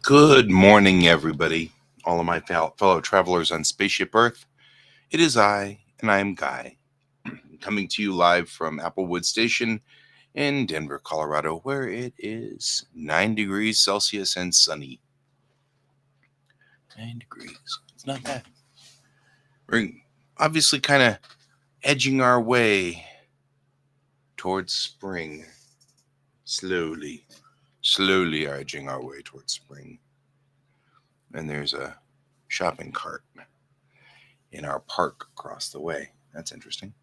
Good morning, everybody, all of my fellow travelers on Spaceship Earth. It is I, and I am Guy, coming to you live from Applewood Station in Denver, Colorado, where it is 9 degrees Celsius and sunny. 9 degrees. It's not bad. We're obviously kind of edging our way towards spring. Slowly edging our way towards spring. And there's a shopping cart in our park across the way. That's interesting.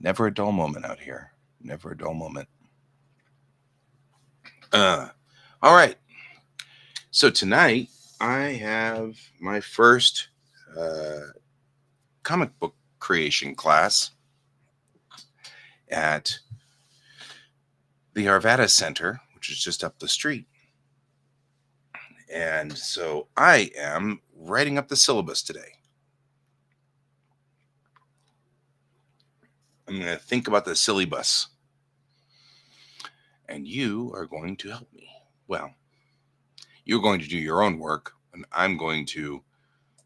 Never a dull moment out here. Never a dull moment. All right. So tonight I have my first comic book creation class at the Arvada Center, which is just up the street. And so I am writing up the syllabus today. I'm going to think about the silly bus. And you are going to help me. Well, you're going to do your own work, and I'm going to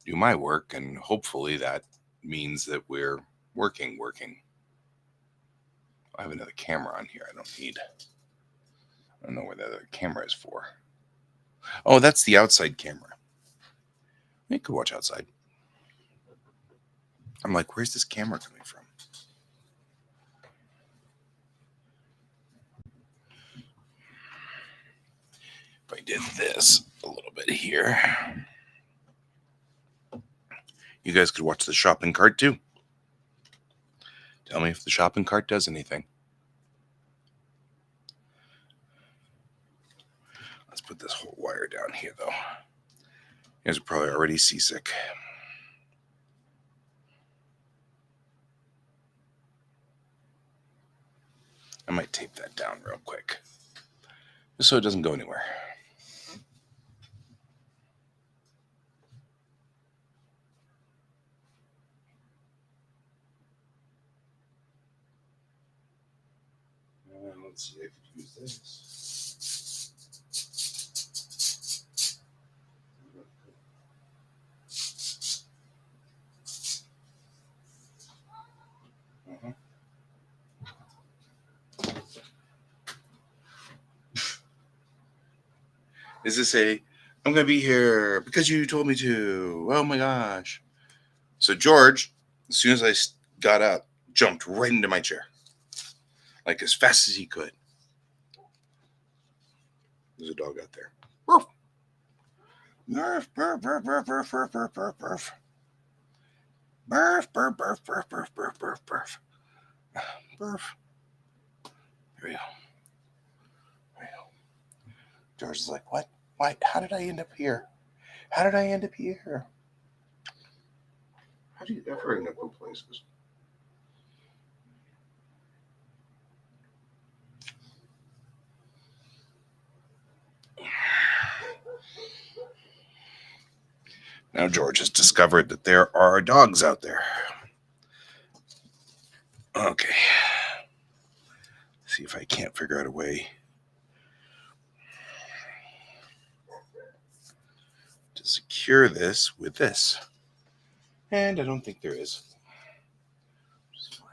do my work, and hopefully that means that we're working. I have another camera on here I don't know where the other camera is for. Oh, that's the outside camera. You could watch outside. I'm like, where's this camera coming from? If I did this a little bit here, you guys could watch the shopping cart too. Tell me if the shopping cart does anything. Let's put this whole wire down here, though. You guys are probably already seasick. I might tape that down real quick, just so it doesn't go anywhere. Let's see, I could use this. Is this I'm going to be here because you told me to? Oh my gosh. So George, as soon as I got up, jumped right into my chair, like as fast as he could. There's a dog out there. Burf. Burf, burf, burf, burf, burf, burf, burf, burf, burf. Burf, burf, burf, burf, burf, burf, burf, burf. Burf. There we go. George is like, what? Why? How did I end up here? How did I end up here? How do you ever end up in places? Now George has discovered that there are dogs out there. Okay. See if I can't figure out a way to secure this with this. And I don't think there is. Just fine.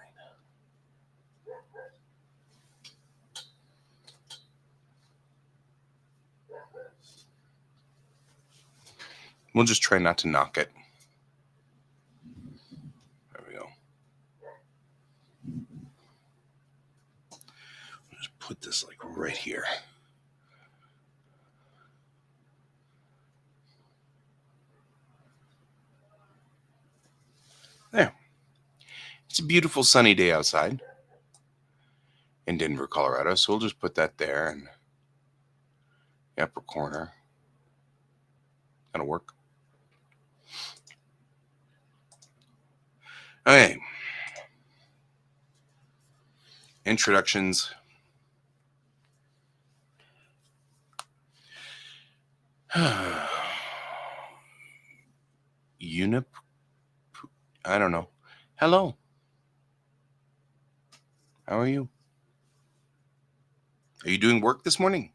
We'll just try not to knock it. There we go. I'll just put this like right here. There. It's a beautiful sunny day outside in Denver, Colorado. So we'll just put that there in the upper corner. That'll work. Okay. Introductions. I don't know. Hello. How are you? Are you doing work this morning?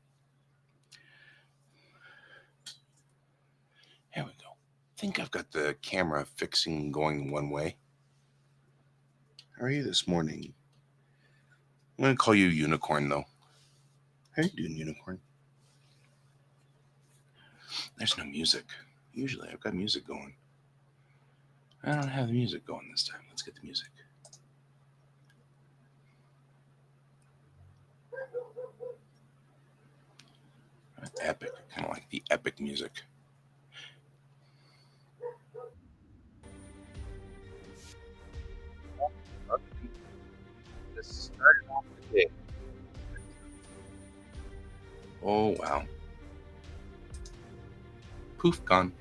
think I've got the camera fixing going one way. How are you this morning? I'm going to call you Unicorn, though. How are you doing, Unicorn? There's no music. Usually I've got music going. I don't have the music going this time. Let's get the music. Epic. Kind of like the epic music. This started off the day. Oh, wow. Poof, gone.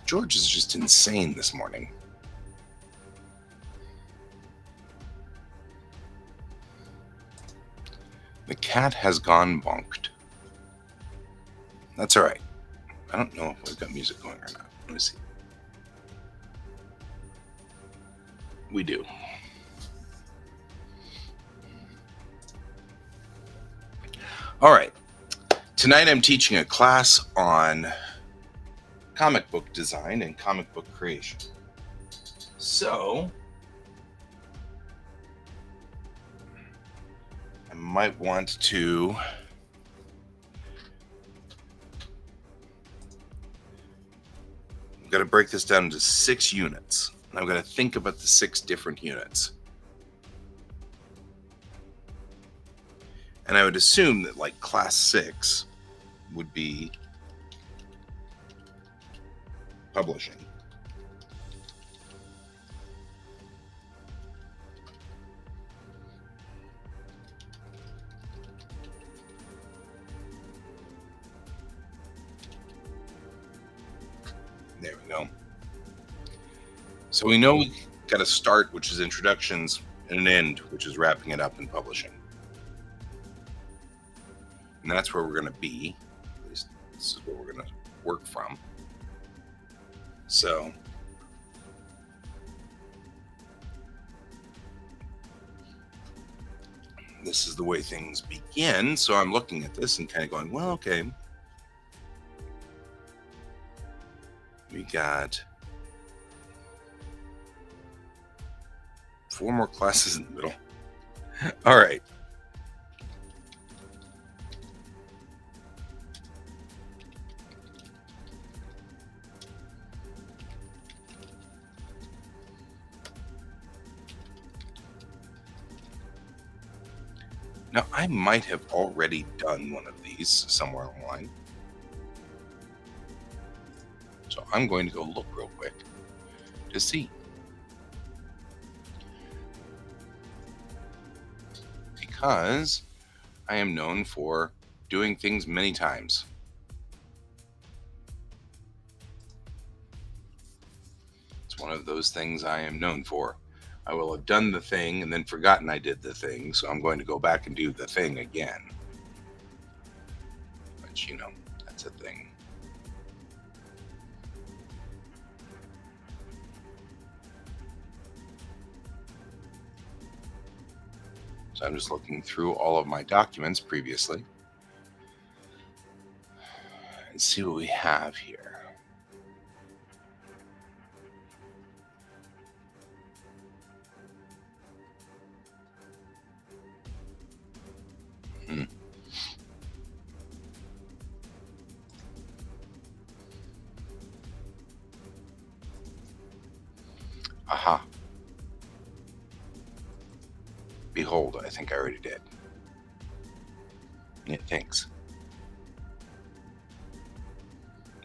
George is just insane this morning. The cat has gone bonked. That's all right. I don't know if we've got music going or not. Let me see. We do. All right. Tonight I'm teaching a class on comic book design and comic book creation. So I might want to I've got to break this down into 6 units. And I've got to think about the 6 different units. And I would assume that like class 6 would be publishing. There we go. So we know we got a start, which is introductions, and an end, which is wrapping it up and publishing. And that's where we're going to be. At least this is where we're going to work from. So this is the way things begin. So I'm looking at this and kind of going, well, okay. We got 4 more classes in the middle. All right. Now, I might have already done one of these somewhere online. So I'm going to go look real quick to see. Because I am known for doing things many times. It's one of those things I am known for. I will have done the thing and then forgotten I did the thing, so I'm going to go back and do the thing again. Which, you know, that's a thing. So I'm just looking through all of my documents previously and see what we have here. Aha. Behold, I think I already did. Yeah, thanks.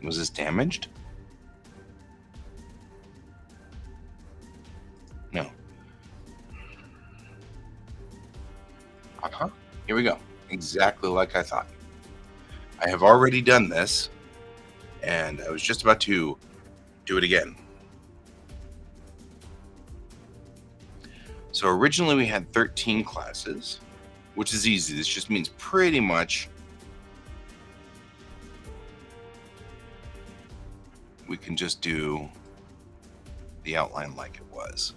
Was this damaged? No. Uh-huh. Here we go. Exactly like I thought. I have already done this, and I was just about to do it again. So originally we had 13 classes, which is easy. This just means pretty much we can just do the outline like it was.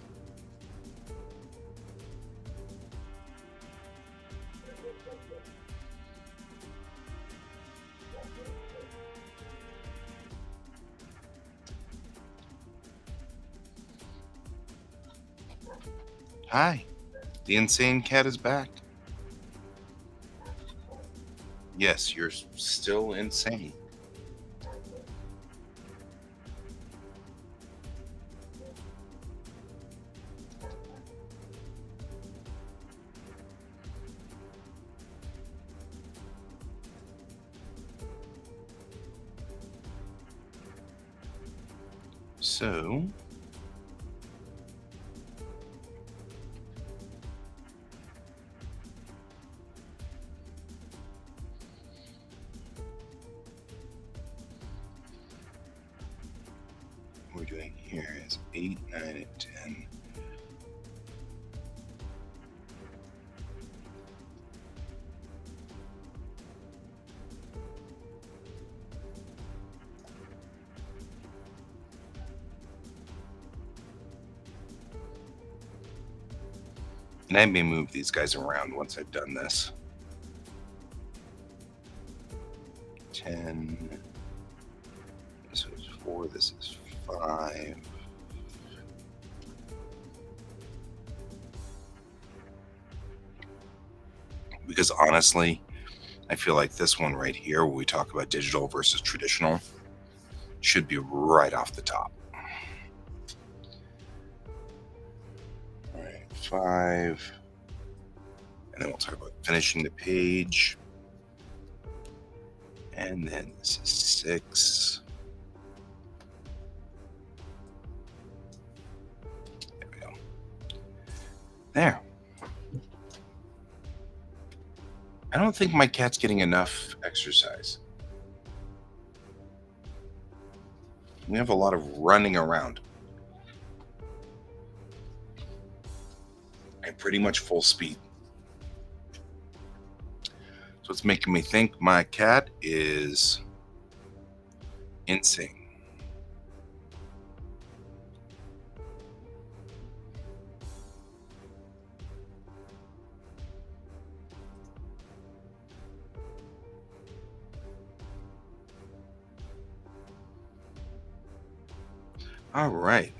Hi, the insane cat is back. Yes, you're still insane. So, what we're doing here is 8, 9, and 10. And I may move these guys around once I've done this. 10. This is 4. This is 5. Because honestly, I feel like this one right here, where we talk about digital versus traditional, should be right off the top. All right, 5. And then we'll talk about finishing the page. And then this is 6. There we go. There. I don't think my cat's getting enough exercise. We have a lot of running around. At pretty much full speed. So it's making me think my cat is insane. All right.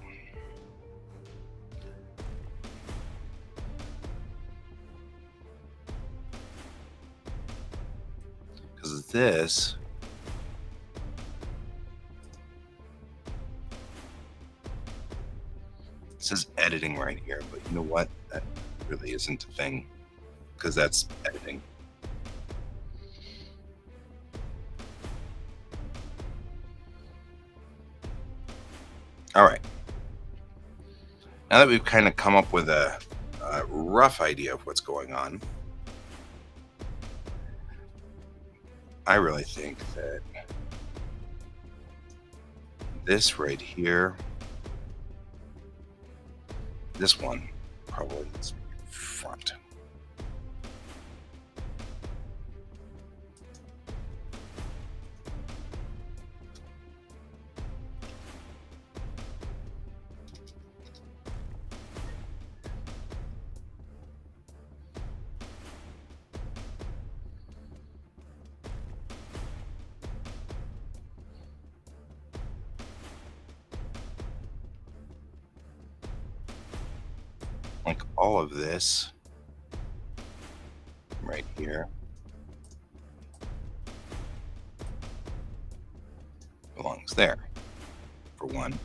Because this says editing right here, but you know what? That really isn't a thing, because that's editing. All right. Now that we've kind of come up with a rough idea of what's going on, I really think that this right here, this one probably needs to be front. Like all of this right here belongs there, for one.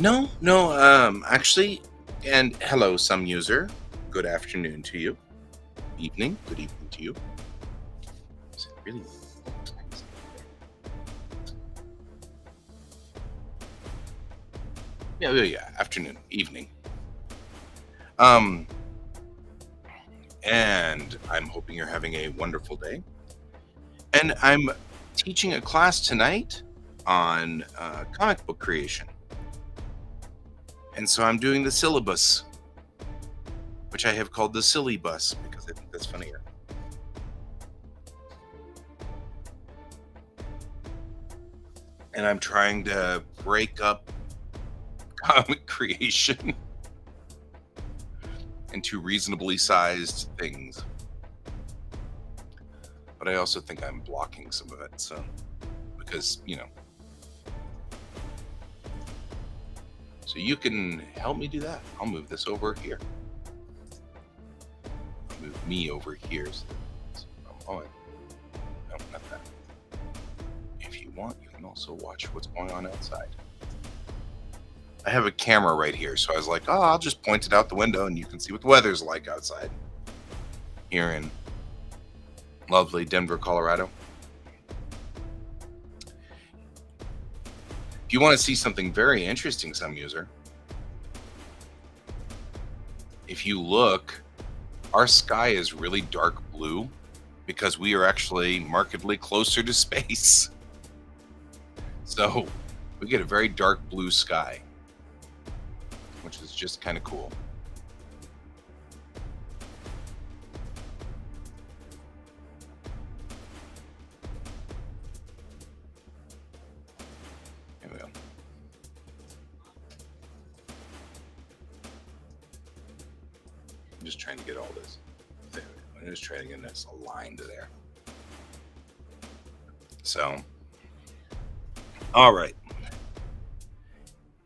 No, actually, and hello, some user. Good afternoon to you. Evening. Good evening to you. Is it really? Yeah. Afternoon, evening. Um, and I'm hoping you're having a wonderful day. And I'm teaching a class tonight on comic book creation. And so I'm doing the syllabus, which I have called the silly bus because I think that's funnier. And I'm trying to break up comic creation into reasonably sized things. But I also think I'm blocking some of it, so because, so you can help me do that. I'll move this over here. I'll move me over here. So on. No, not that. If you want, you can also watch what's going on outside. I have a camera right here, so I was like, oh, I'll just point it out the window and you can see what the weather's like outside here in lovely Denver, Colorado. If you want to see something very interesting, some user, if you look, our sky is really dark blue because we are actually markedly closer to space. So we get a very dark blue sky, which is just kind of cool. Here we go. I'm just trying to get all this. I'm just trying to get this aligned there. So, all right.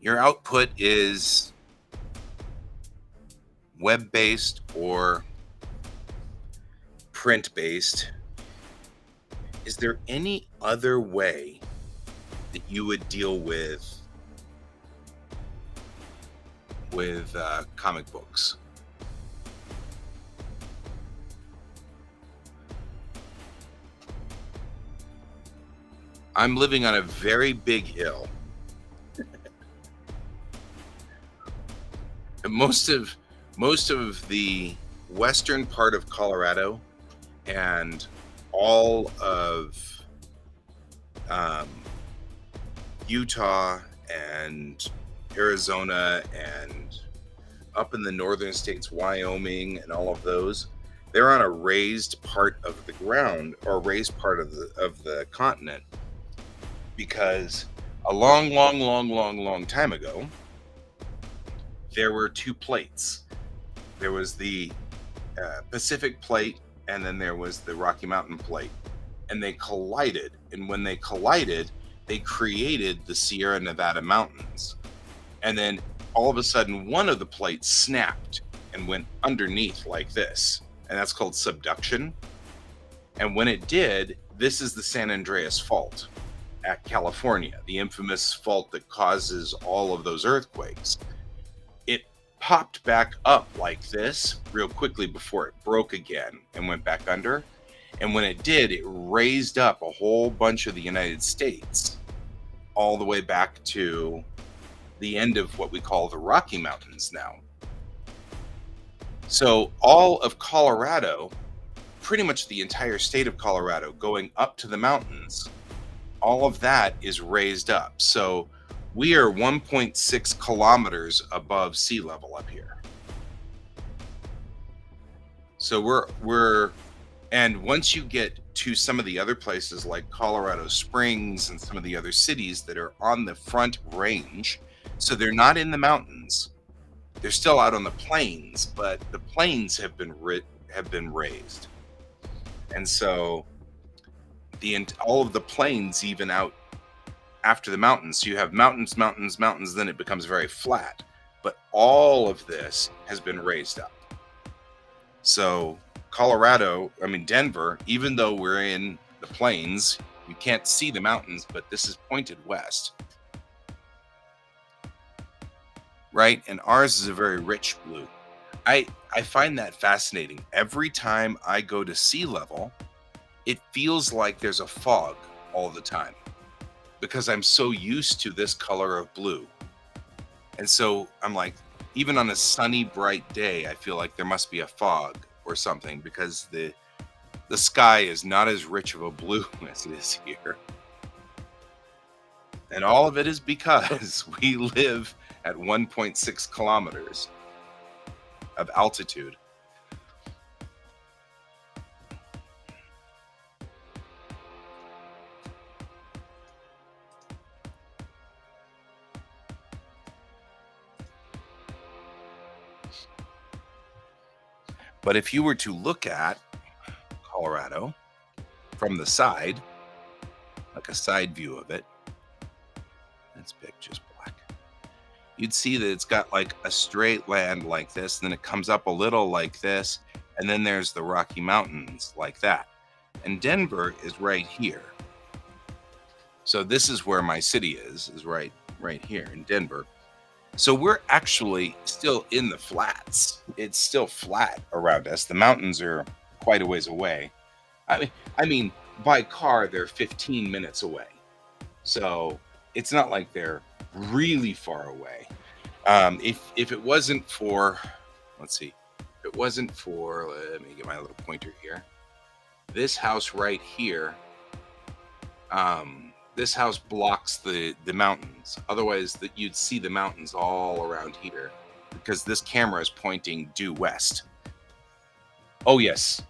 Your output is web-based or print-based. Is there any other way that you would deal with comic books? I'm living on a very big hill. most of the western part of Colorado and all of Utah and Arizona and up in the northern states, Wyoming and all of those, they're on a raised part of the ground or raised part of the continent because a long time ago, there were two plates. There was the Pacific plate and then there was the Rocky Mountain plate, and they collided. And when they collided, they created the Sierra Nevada mountains. And then all of a sudden, one of the plates snapped and went underneath like this. And that's called subduction. And when it did, this is the San Andreas Fault at California, the infamous fault that causes all of those earthquakes. It popped back up like this real quickly before it broke again and went back under. And when it did, it raised up a whole bunch of the United States all the way back to the end of what we call the Rocky Mountains now. So all of Colorado, pretty much the entire state of Colorado going up to the mountains, all of that is raised up. So we are 1.6 kilometers above sea level up here. So we're and once you get to some of the other places like Colorado Springs and some of the other cities that are on the Front Range, so they're not in the mountains, they're still out on the plains, but the plains have been raised, and so all of the plains even out after the mountains. So you have mountains, then it becomes very flat. But all of this has been raised up. So Denver, even though we're in the plains, you can't see the mountains, but this is pointed west. right? And ours is a very rich blue. I find that fascinating. Every time I go to sea level, it feels like there's a fog all the time because I'm so used to this color of blue. And so I'm like, even on a sunny, bright day, I feel like there must be a fog or something because the sky is not as rich of a blue as it is here. And all of it is because we live at 1.6 kilometers of altitude. But if you were to look at Colorado from the side, like a side view of it, let's pick just black. You'd see that it's got like a straight land like this, and then it comes up a little like this, and then there's the Rocky Mountains like that. And Denver is right here. So this is where my city is right here in Denver. So we're actually still in the flats. It's still flat around us. The mountains are quite a ways away. I mean, by car they're 15 minutes away. So it's not like they're really far away. If it wasn't for, let's see, if it wasn't for, let me get my little pointer here. This house right here, this house blocks the mountains. Otherwise, that you'd see the mountains all around here because this camera is pointing due west. Oh yes,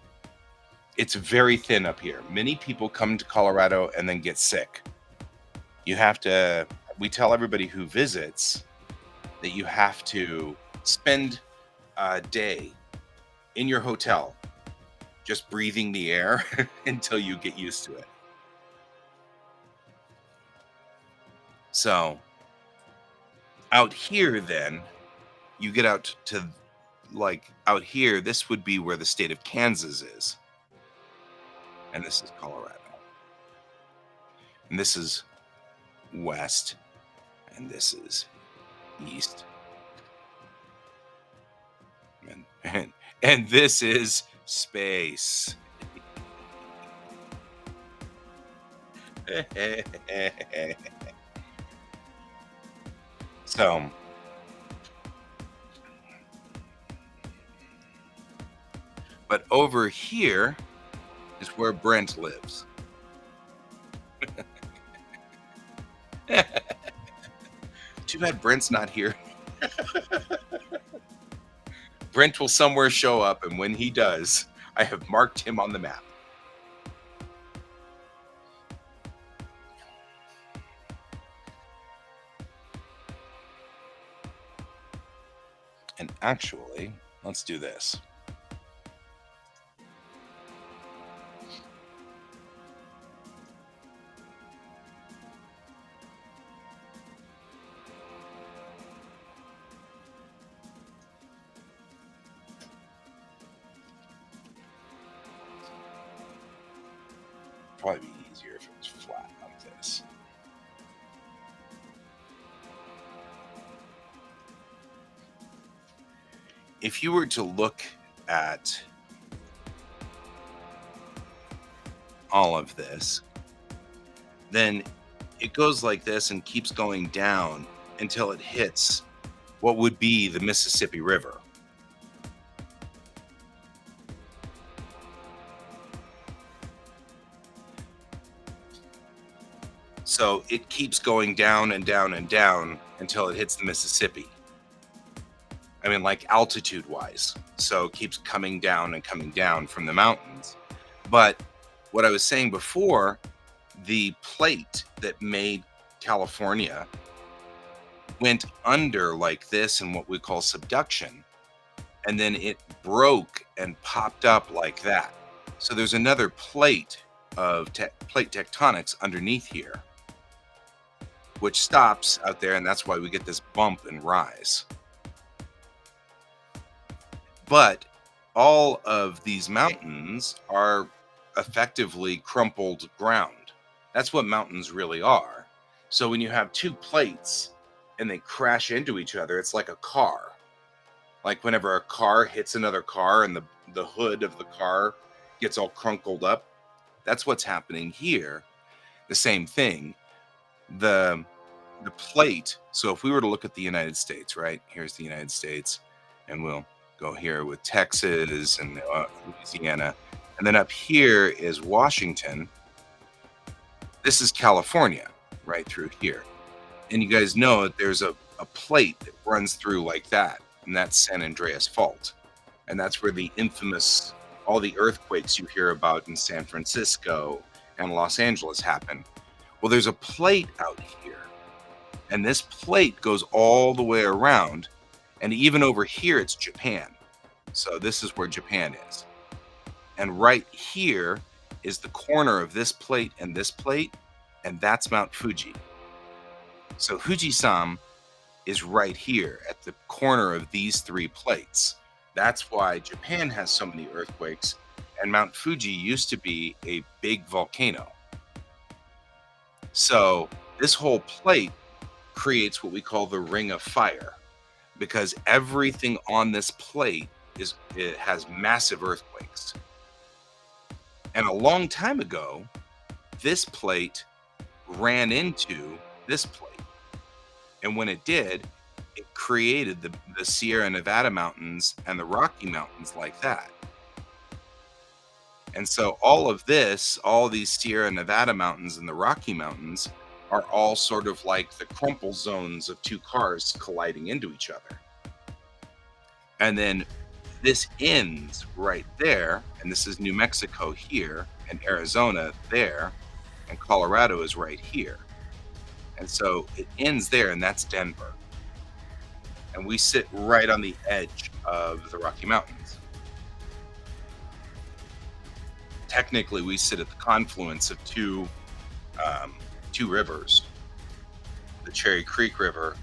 it's very thin up here. Many people come to Colorado and then get sick. You have to. We tell everybody who visits that you have to spend a day in your hotel just breathing the air until you get used to it. So out here, then you get out to like out here, this would be where the state of Kansas is. And this is Colorado. And this is west. And this is east. And this is space. So but over here is where Brent lives. Too bad Brent's not here. Brent will somewhere show up, and when he does, I have marked him on the map. And actually, let's do this. Probably be easier if it was flat like this. If you were to look at all of this, then it goes like this and keeps going down until it hits what would be the Mississippi River. So it keeps going down and down and down until it hits the Mississippi. I mean, like altitude wise. So it keeps coming down and coming down from the mountains. But what I was saying before, the plate that made California went under like this in what we call subduction. And then it broke and popped up like that. So there's another plate of plate tectonics underneath here, which stops out there, and that's why we get this bump and rise. But all of these mountains are effectively crumpled ground. That's what mountains really are. So when you have two plates and they crash into each other. It's like a car. Like whenever a car hits another car and the hood of the car gets all crunkled up, that's what's happening here. The same thing. The the plate. So if we were to look at the United States, right? Here's the United States, and we'll go here with Texas and Louisiana, and then up here is Washington. This is California, right through here. And you guys know that there's a plate that runs through like that, and that's San Andreas Fault. And that's where the infamous, all the earthquakes you hear about in San Francisco and Los Angeles happen. Well, there's a plate out here, and this plate goes all the way around, and even over here, it's Japan. So this is where Japan is. And right here is the corner of this plate, and that's Mount Fuji. So Fujisan is right here at the corner of these three plates. That's why Japan has so many earthquakes, and Mount Fuji used to be a big volcano. So this whole plate creates what we call the Ring of Fire, because everything on this plate it has massive earthquakes. And a long time ago, this plate ran into this plate. And when it did, it created the Sierra Nevada mountains and the Rocky Mountains like that. And so all of this, all these Sierra Nevada mountains and the Rocky Mountains are all sort of like the crumple zones of two cars colliding into each other. And then this ends right there, and this is New Mexico here, and Arizona there, and Colorado is right here. And so it ends there, and that's Denver. And we sit right on the edge of the Rocky Mountains. Technically, we sit at the confluence of two rivers, the Cherry Creek River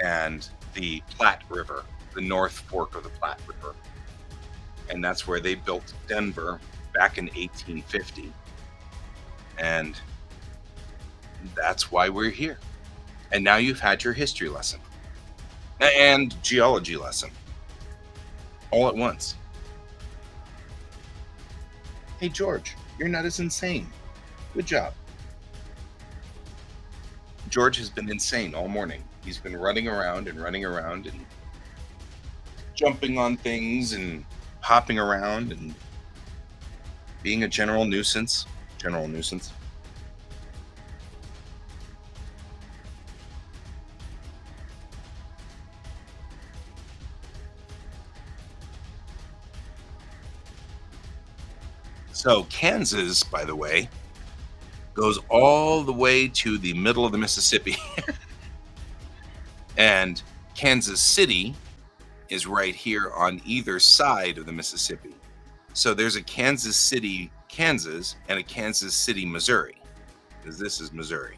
and the Platte River, the North Fork of the Platte River. And that's where they built Denver back in 1850. And that's why we're here. And now you've had your history lesson and geology lesson all at once. Hey, George, you're not as insane. Good job. George has been insane all morning. He's been running around and jumping on things and hopping around and being a general nuisance. So Kansas, by the way, goes all the way to the middle of the Mississippi. And Kansas City is right here on either side of the Mississippi. So there's a Kansas City, Kansas, and a Kansas City, Missouri, because this is Missouri.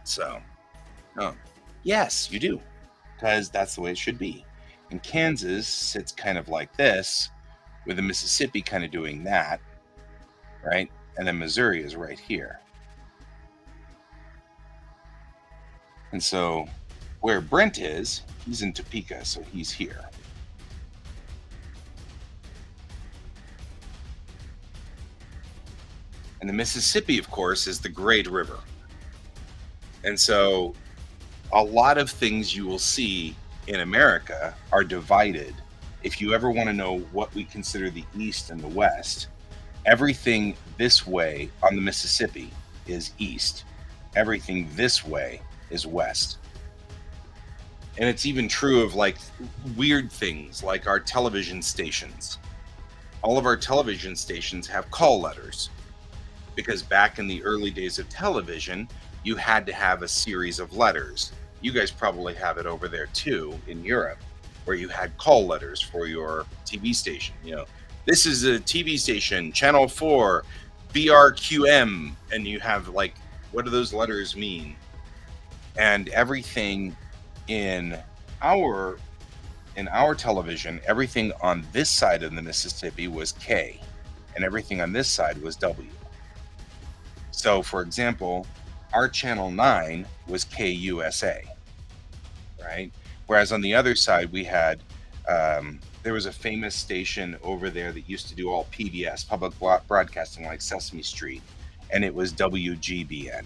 So, yes, you do, because that's the way it should be. And Kansas sits kind of like this, with the Mississippi kind of doing that, right? And then Missouri is right here. And so where Brent is, he's in Topeka, so he's here. And the Mississippi, of course, is the Great River. And so a lot of things you will see in America are divided. If you ever want to know what we consider the East and the West, everything this way on the Mississippi is East. Everything this way is West. And it's even true of like weird things like our television stations. All of our television stations have call letters, because back in the early days of television, you had to have a series of letters. You guys probably have it over there too in Europe, where you had call letters for your TV station. You know, this is a TV station, Channel 4, BRQM, and you have like, what do those letters mean? And everything in our television, everything on this side of the Mississippi was K, and everything on this side was W. So, for example, Our channel 9 was KUSA, right? Whereas on the other side, we had there was a famous station over there that used to do all PBS, public broadcasting, like Sesame Street, and it was WGBN,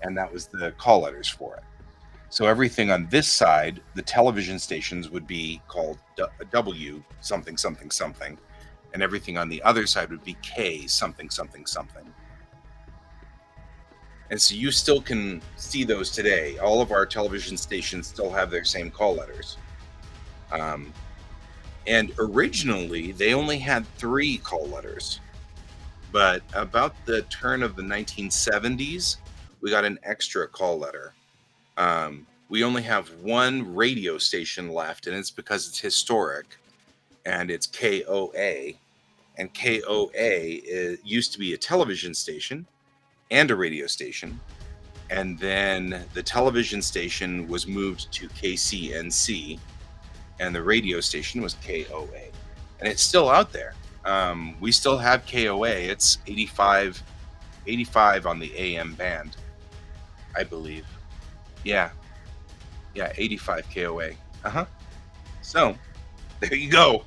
and that was the call letters for it. So everything on this side, the television stations would be called W something something something, and everything on the other side would be K something something something. And so you still can see those today. All of our television stations still have their same call letters. And originally, they only had 3 call letters. But about the turn of the 1970s, we got an extra call letter. We only have 1 radio station left, and it's because it's historic, and it's KOA. And KOA used to be a television station and a radio station. And then the television station was moved to KCNC, and the radio station was KOA. And it's still out there. We still have KOA. It's 85 on the AM band, I believe. Yeah, 85 KOA. So there you go.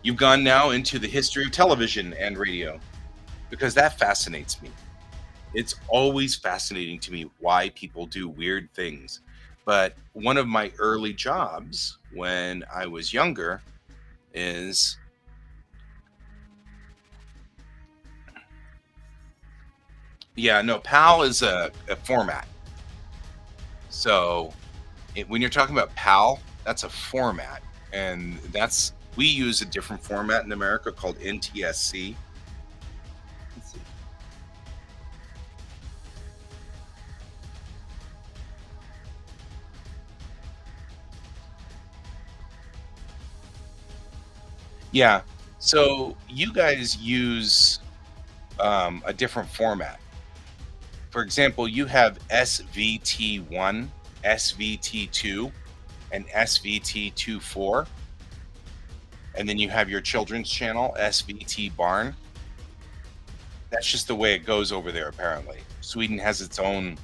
You've gone now into the history of television and radio, because that fascinates me. It's always fascinating to me why people do weird things. But one of my early jobs when I was younger is, PAL is a format. So when you're talking about PAL, that's a format. And we use a different format in America called NTSC. Let's see. Yeah. So you guys use a different format. For example, you have SVT1, SVT2, and SVT24. And then you have your children's channel, SVT Barn. That's just the way it goes over there, apparently. Sweden has its own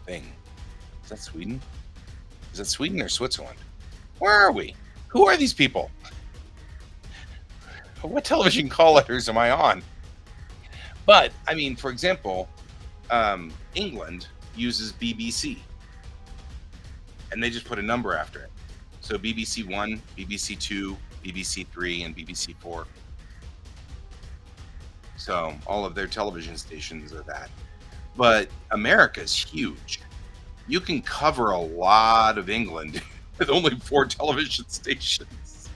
thing. Is that Sweden? Is it Sweden or Switzerland? Where are we? Who are these people? What television call letters am I on? But, I mean, for example, England uses BBC. And they just put a number after it. So BBC 1, BBC 2, BBC 3, and BBC 4. So all of their television stations are that. But America's huge. You can cover a lot of England with only 4 television stations.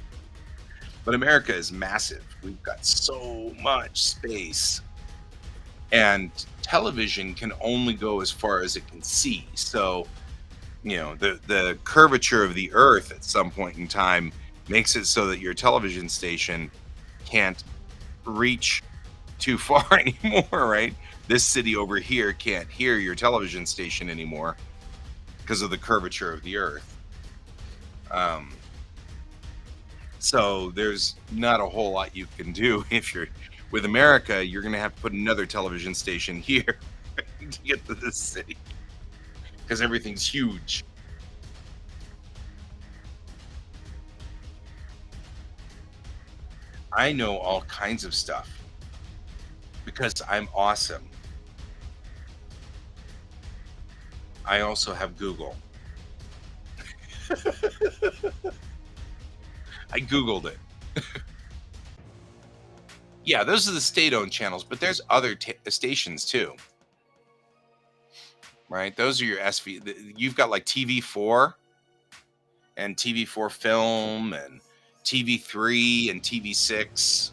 But America is massive. We've got so much space. And television can only go as far as it can see. So, the curvature of the earth at some point in time makes it so that your television station can't reach too far anymore, right? This city over here can't hear your television station anymore because of the curvature of the earth. So there's not a whole lot you can do. If you're with America, you're going to have to put another television station here to get to this city, because everything's huge. I know all kinds of stuff because I'm awesome. I also have Google. I Googled it. Yeah, those are the state-owned channels, but there's other stations too, right? Those are your You've got like TV4 and TV4 Film and TV3 and TV6,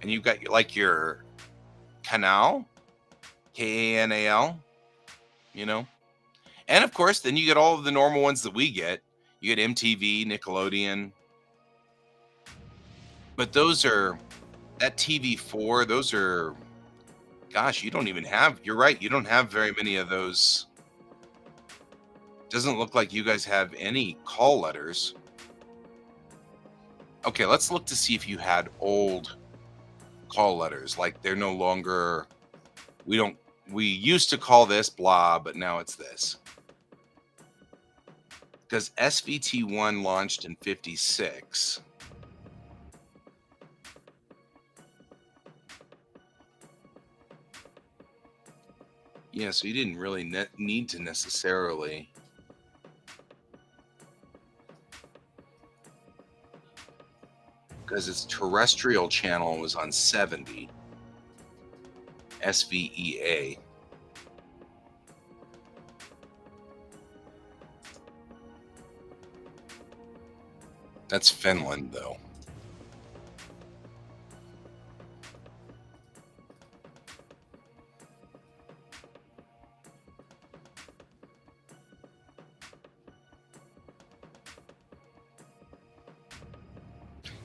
and you've got like your Canal, KANAL, and of course, then you get all of the normal ones that we get. You get MTV, Nickelodeon, but that TV4, those are, gosh, you don't even have, you're right, you don't have very many of those. Doesn't look like you guys have any call letters. Okay, let's look to see if you had old call letters. Like they're no longer, we don't, we used to call this blah, but now it's this. Because SVT1 launched in 56. Yeah, so you didn't really need to necessarily. Because its terrestrial channel was on 70. SVEA. That's Finland, though.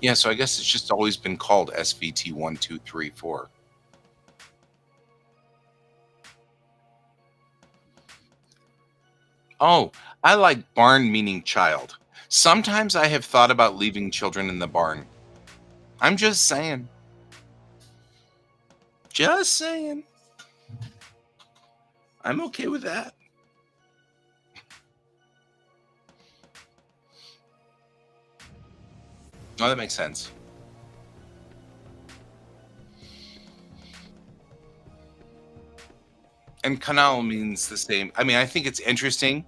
Yeah, so I guess it's just always been called SVT 1234. Oh, I like barn meaning child. Sometimes I have thought about leaving children in the barn. I'm just saying. Just saying. I'm okay with that. Oh, that makes sense. And canal means the same. I mean, I think it's interesting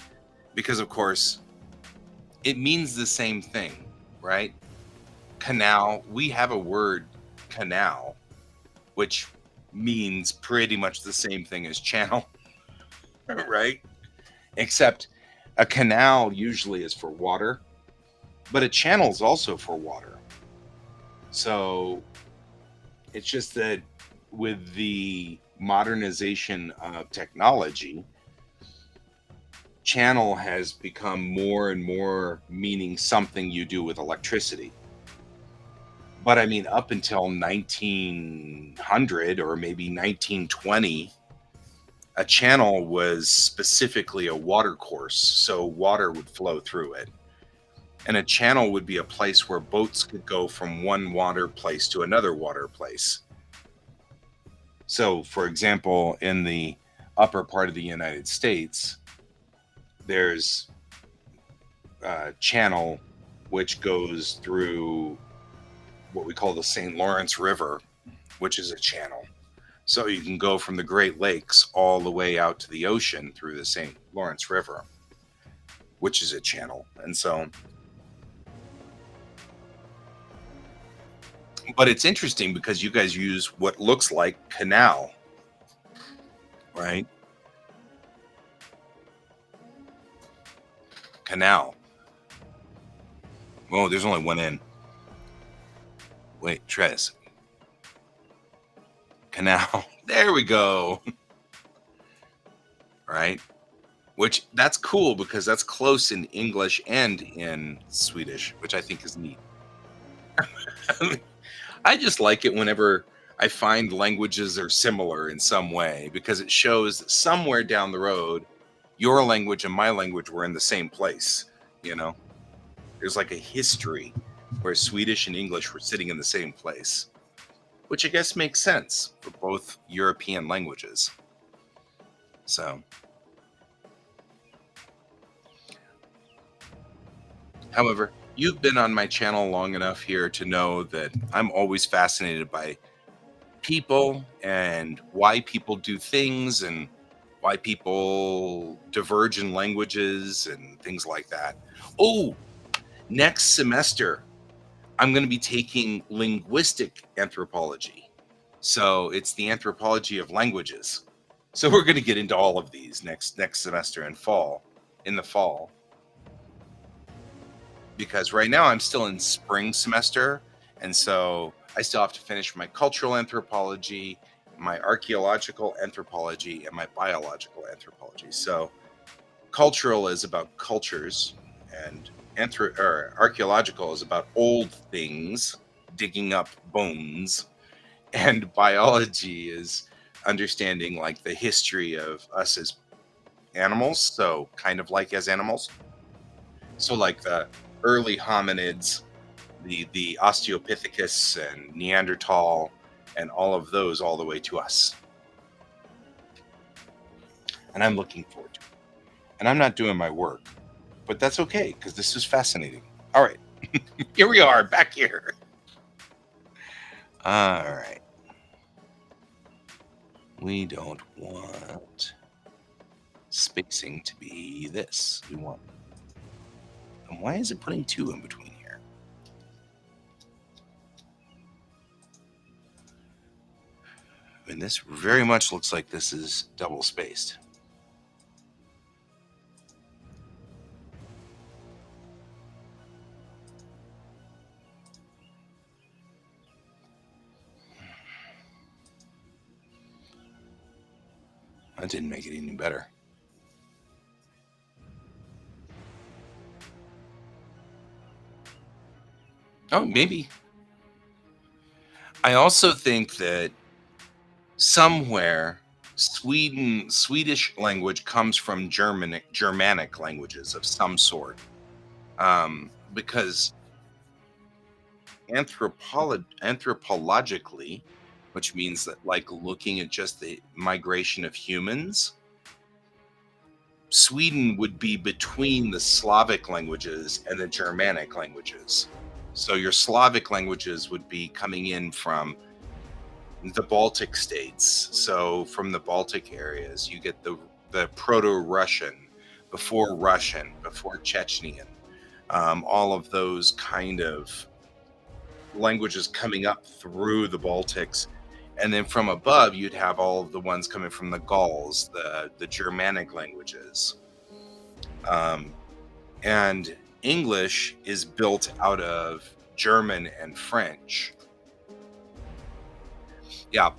because, of course, it means the same thing, right? Canal, we have a word, canal, which means pretty much the same thing as channel, right? Except a canal usually is for water, but a channel is also for water. So it's just that with the modernization of technology, channel has become more and more meaning something you do with electricity. But I mean, up until 1900 or maybe 1920, a channel was specifically a water course, so water would flow through it. And a channel would be a place where boats could go from one water place to another water place. So, for example, in the upper part of the United States, there's a channel which goes through what we call the St. Lawrence River, which is a channel. So you can go from the Great Lakes all the way out to the ocean through the St. Lawrence River, which is a channel. And so, but it's interesting because you guys use what looks like canal, right? Canal. Oh, there's only one in. Wait, Trez. Canal. There we go. Right? Which that's cool because that's close in English and in Swedish, which I think is neat. I just like it whenever I find languages are similar in some way because it shows that somewhere down the road, your language and my language were in the same place. You know, there's like a history where Swedish and English were sitting in the same place, which I guess makes sense for both European languages. So, however, you've been on my channel long enough here to know that I'm always fascinated by people and why people do things and why people diverge in languages and things like that. Oh, next semester, I'm going to be taking linguistic anthropology. So it's the anthropology of languages. So we're going to get into all of these next semester in the fall. Because right now I'm still in spring semester, and so I still have to finish my cultural anthropology, my archaeological anthropology, and my biological anthropology. So cultural is about cultures, and archaeological is about old things, digging up bones, and biology is understanding like the history of us as animals, so kind of like as animals. So like the early hominids, the Australopithecus and Neanderthal, and all of those all the way to us. And I'm looking forward to it. And I'm not doing my work, but that's okay because this is fascinating. All right, here we are back here. All right. We don't want spacing to be this. We want. And why is it putting 2 in between here? I mean, this very much looks like this is double spaced. That didn't make it any better. Oh, maybe. I also think that somewhere Swedish language comes from Germanic languages of some sort, because anthropologically, which means that like looking at just the migration of humans, Sweden would be between the Slavic languages and the Germanic languages. So your Slavic languages would be coming in from the Baltic states. So from the Baltic areas, you get the Proto-Russian, before Chechnyan, all of those kind of languages coming up through the Baltics. And then from above, you'd have all of the ones coming from the Gauls, the Germanic languages. And English is built out of German and French. Yeah.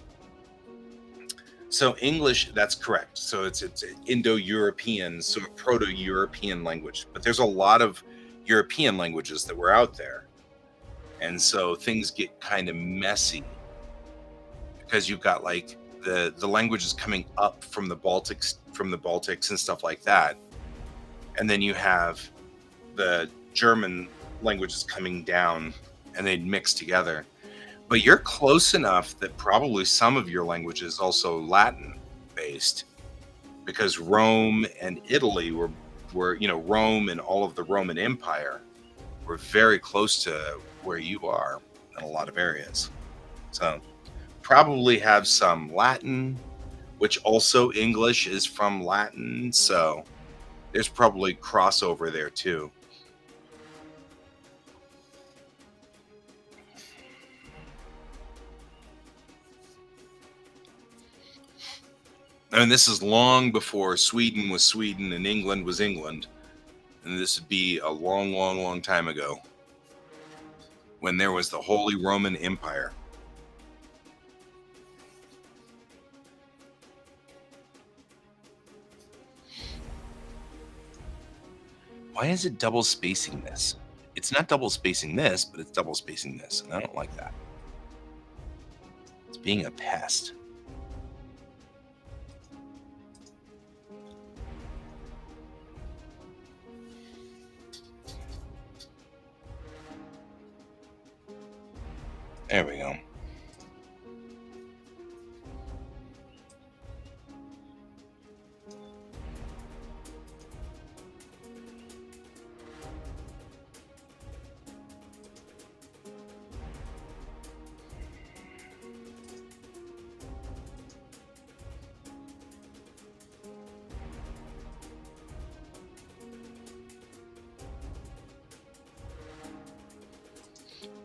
So English, that's correct. So it's Indo-European, so a Proto-European language. But there's a lot of European languages that were out there. And so things get kind of messy because you've got like the languages coming up from the Baltics and stuff like that. And then you have the German languages coming down and they'd mix together. But you're close enough that probably some of your language is also Latin based, because Rome and Italy were Rome and all of the Roman Empire were very close to where you are in a lot of areas. So probably have some Latin, which also English is from Latin. So there's probably crossover there too. I mean, this is long before Sweden was Sweden and England was England. And this would be a long, long, long time ago when there was the Holy Roman Empire. Why is it double spacing this? It's not double spacing this, but it's double spacing this. And I don't like that. It's being a pest. There we go.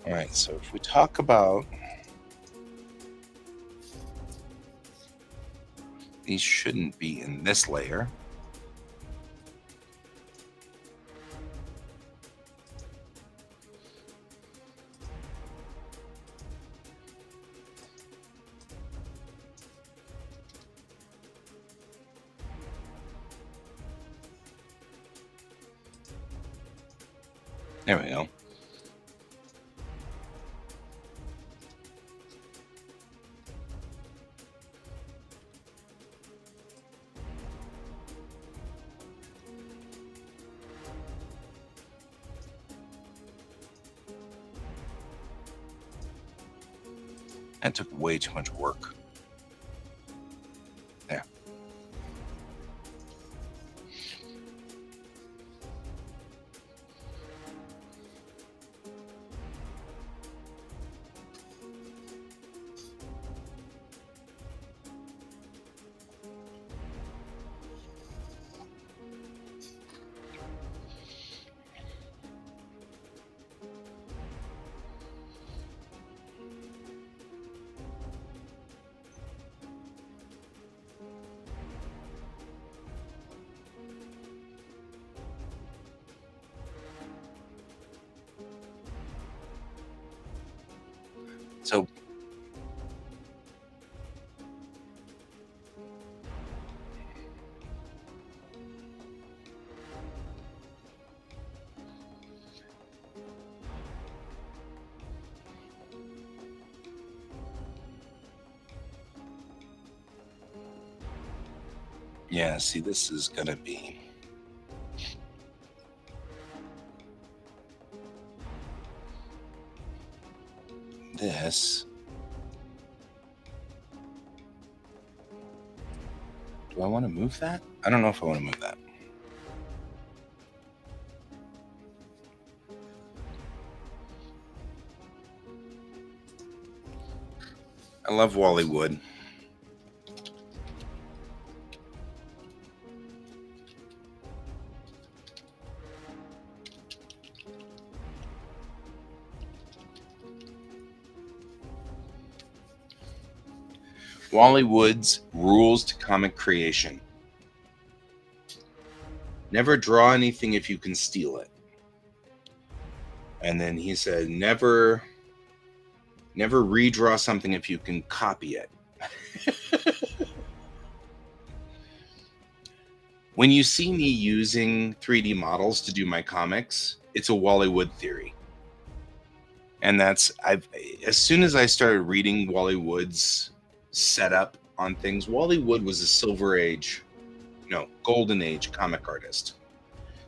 All right, so if we talk about these, shouldn't be in this layer. There we go. That took way too much work. There. So yeah, see, this is gonna be this. Do I want to move that? I don't know if I want to move that. I love Wally Wood. Wally Wood's rules to comic creation. Never draw anything if you can steal it. And then he said, never redraw something if you can copy it. When you see me using 3D models to do my comics, it's a Wally Wood theory. And as soon as I started reading Wally Wood's setup on things, Wally Wood was a golden age comic artist.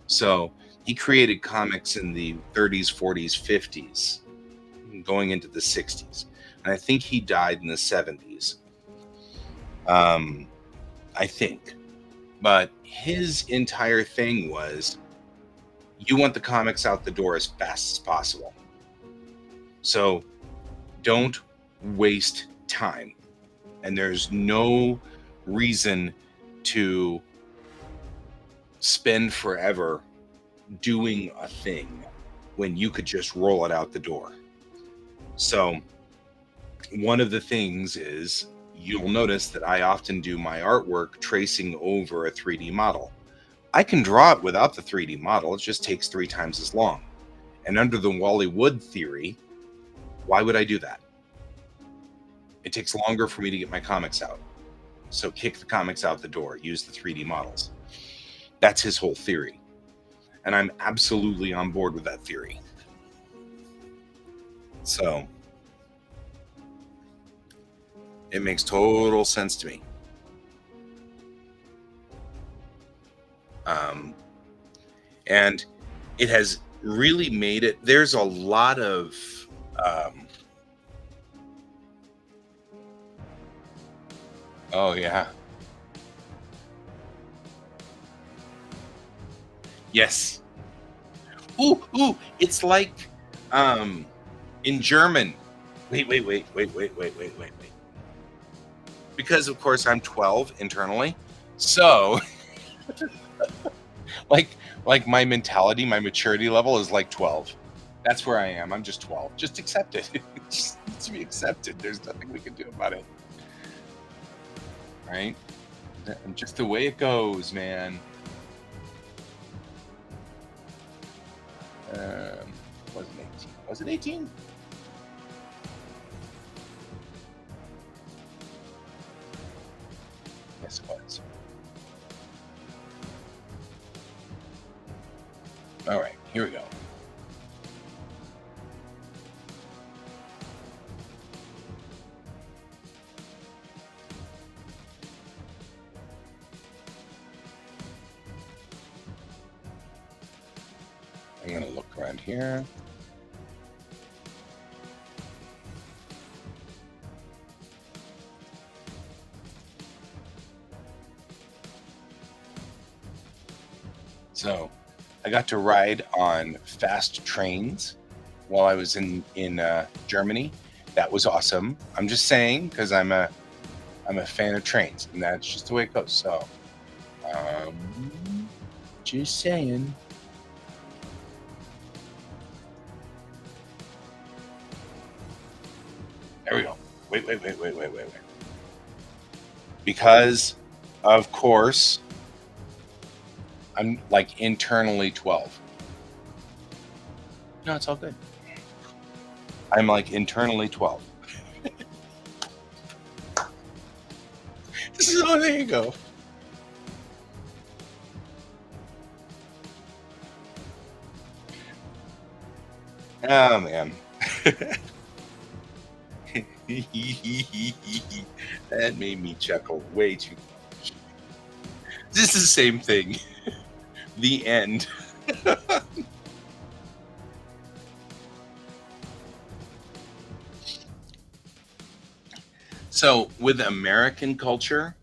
So he created comics in the 30s, 40s, 50s, going into the 60s. And I think he died in the 70s. I think. But his entire thing was, you want the comics out the door as fast as possible. So don't waste time. And there's no reason to spend forever doing a thing when you could just roll it out the door. So one of the things is, you'll notice that I often do my artwork tracing over a 3D model. I can draw it without the 3D model. It just takes 3 times as long. And under the Wally Wood theory, why would I do that? It takes longer for me to get my comics out. So kick the comics out the door. Use the 3D models. That's his whole theory. And I'm absolutely on board with that theory. So it makes total sense to me. And it has really made it. There's a lot of oh yeah, yes. Ooh, it's like in German. Wait. Because of course I'm 12 internally. So like my mentality, my maturity level is like 12. That's where I am. I'm just 12. Just accept it. It just needs to be accepted. There's nothing we can do about it. Right? Just the way it goes, man. Wasn't 18. Was it 18? Yes, it was. All right, here we go. I'm going to look around here. So I got to ride on fast trains while I was in Germany. That was awesome. I'm just saying because I'm a fan of trains, and that's just the way it goes. So, just saying. There we go. Wait. Because, of course, I'm like internally 12. No, it's all good. I'm like internally 12. So there you go. Oh man. That made me chuckle way too much. This is the same thing. The end. So with American culture,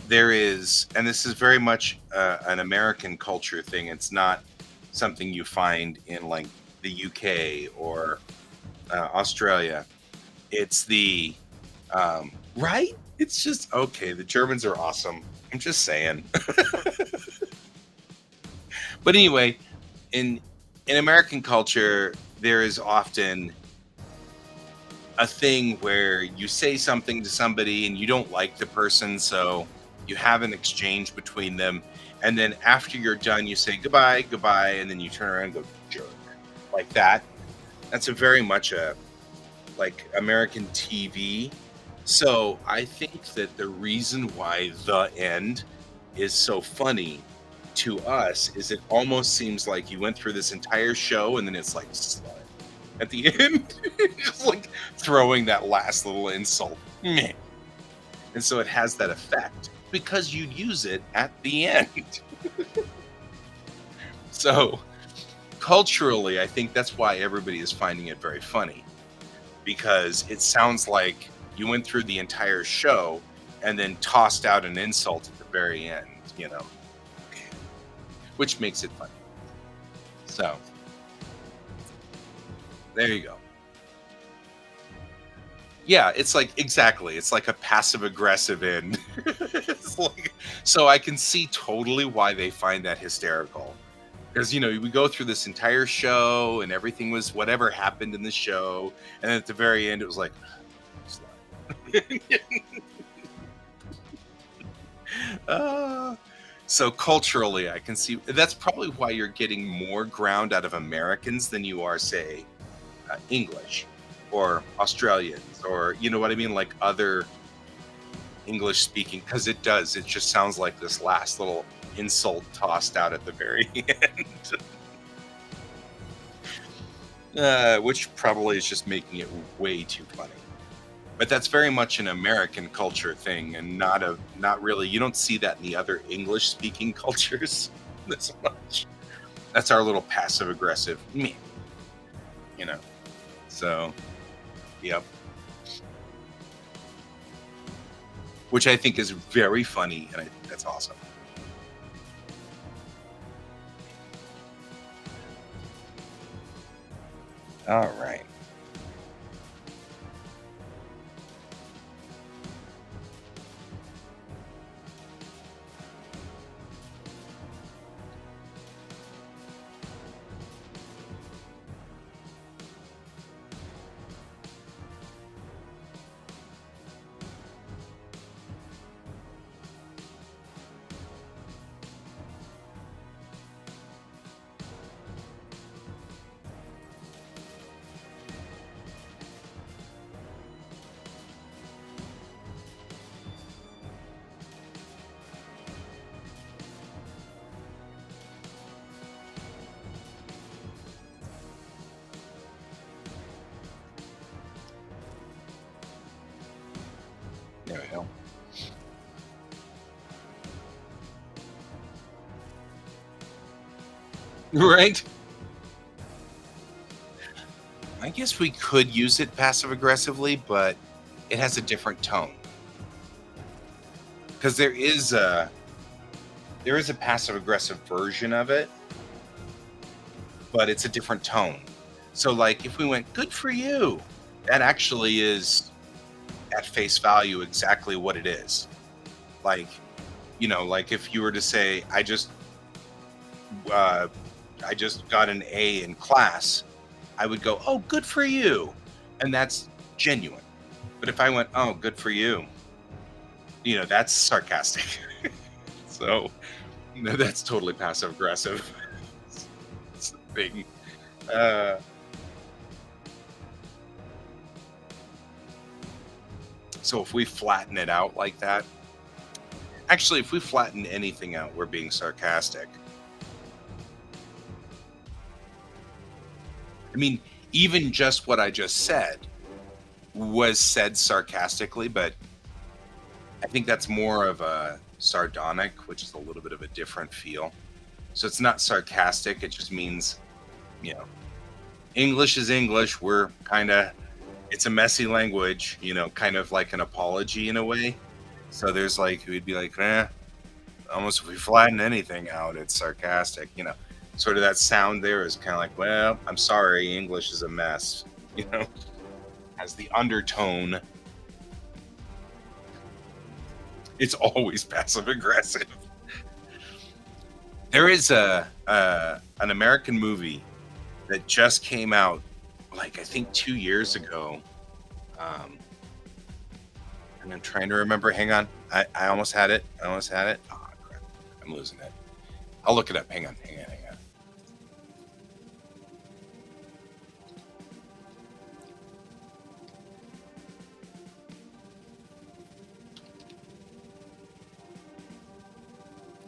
there is, and this is very much an American culture thing. It's not something you find in like the UK or Australia. It's the right. It's just okay. The Germans are awesome. I'm just saying. But anyway, in American culture, there is often a thing where you say something to somebody and you don't like the person, so you have an exchange between them, and then after you're done, you say goodbye, and then you turn around and go jerk, like that. That's a very much a like American TV. So I think that the reason why the end is so funny to us is it almost seems like you went through this entire show and then it's like slut at the end, just like throwing that last little insult. Meh. And so it has that effect because you'd use it at the end. So culturally, I think that's why everybody is finding it very funny because it sounds like you went through the entire show and then tossed out an insult at the very end, which makes it funny. So there you go. Yeah, it's like exactly. It's like a passive aggressive end. It's like, so I can see totally why they find that hysterical. Because we go through this entire show and everything was whatever happened in the show, and at the very end it was like uh, so culturally I can see that's probably why you're getting more ground out of Americans than you are, say, English or Australians, or you know what I mean, like other English speaking, because it just sounds like this last little insult tossed out at the very end, which probably is just making it way too funny. But that's very much an American culture thing, and not really. You don't see that in the other English speaking cultures this much. That's our little passive aggressive me, So, yep. Which I think is very funny, and I think that's awesome. All right. There we go. Right? I guess we could use it passive aggressively, but it has a different tone. Because there is There is a passive aggressive version of it, but it's a different tone. So, like, if we went, good for you, that actually is at face value exactly what it is. Like, like if you were to say, uh, I just got an A in class, I would go, oh, good for you. And that's genuine. But if I went, oh, good for you, that's sarcastic. So, that's totally passive aggressive. It's the thing. Uh, so if we flatten it out like that, actually, if we flatten anything out, we're being sarcastic. I mean, even just what I just said was said sarcastically, but I think that's more of a sardonic, which is a little bit of a different feel. So it's not sarcastic. It just means, you know, English is English. We're kind of, it's a messy language, kind of like an apology in a way. So there's like, we'd be like, almost if we flatten anything out, it's sarcastic, Sort of that sound there is kind of like, well, I'm sorry, English is a mess, you know, has the undertone. It's always passive aggressive. There is an American movie that just came out, like I think 2 years ago. And I'm trying to remember. Hang on, I almost had it. Oh crap, I'm losing it. I'll look it up. Hang on.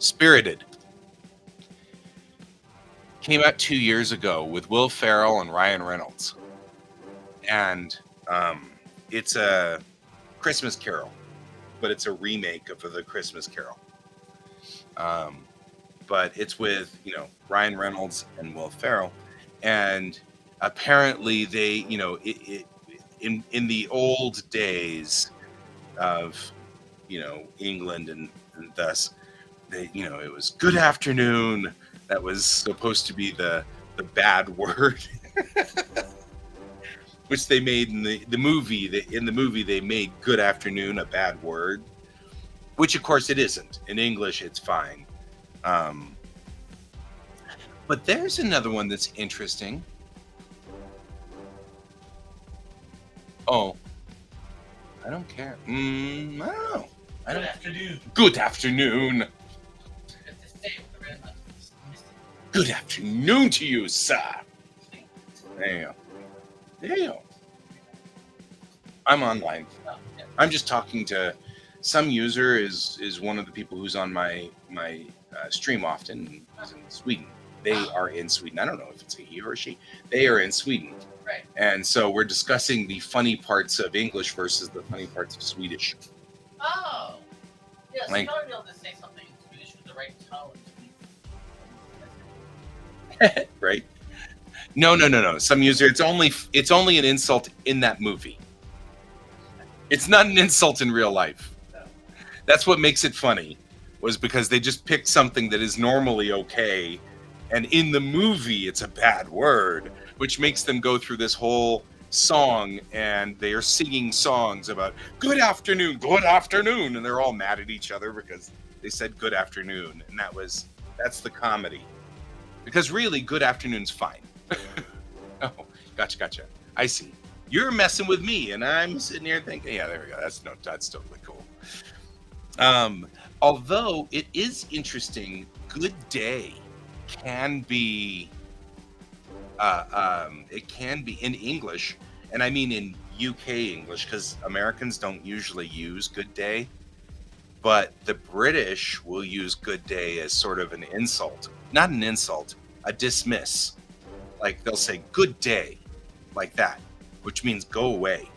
Spirited came out 2 years ago with Will Ferrell and Ryan Reynolds, and it's a Christmas Carol, but it's a remake of the Christmas Carol. But it's with Ryan Reynolds and Will Ferrell, and apparently they in the old days of England and thus it was good afternoon. That was supposed to be the bad word, which they made in the movie. In the movie, they made good afternoon a bad word, which of course it isn't. In English, it's fine. But there's another one that's interesting. Oh, I don't care. I don't know. Good afternoon. Good afternoon. Good afternoon to you, sir. There you go. I'm online. I'm just talking to some user is one of the people who's on my stream often. Is in Sweden. They are in Sweden. I don't know if it's a he or a she. They are in Sweden. Right. And so we're discussing the funny parts of English versus the funny parts of Swedish. Oh. Yeah, so Like, you gotta be able to say something in Swedish with the right tone. right? No. Some user, it's only an insult in that movie. It's not an insult in real life. That's what makes it funny, was because they just picked something that is normally okay, and in the movie it's a bad word, which makes them go through this whole song, and they are singing songs about good afternoon, and they're all mad at each other because they said good afternoon, and that's the comedy. Because really, good afternoon's fine. Oh, gotcha. I see. You're messing with me, and I'm sitting here thinking, yeah, there we go. That's totally cool. Although it is interesting, good day can be, it can be in English, and I mean in UK English, because Americans don't usually use good day, but the British will use good day as sort of an insult. Not an insult, a dismiss. Like they'll say good day, like that, which means go away,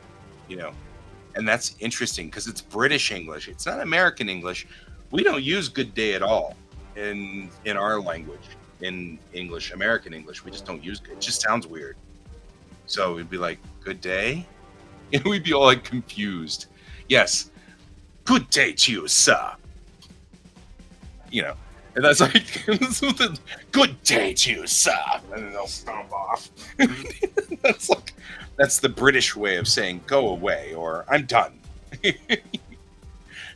and that's interesting because it's British English. It's not American English. We don't use good day at all in our language, in English, American English. We just don't use good. It just sounds weird. So we'd be like, good day? And we'd be all like confused. Yes, good day to you, sir. And that's like, good day to you, sir. And then they'll stomp off. That's like, that's the British way of saying go away or I'm done.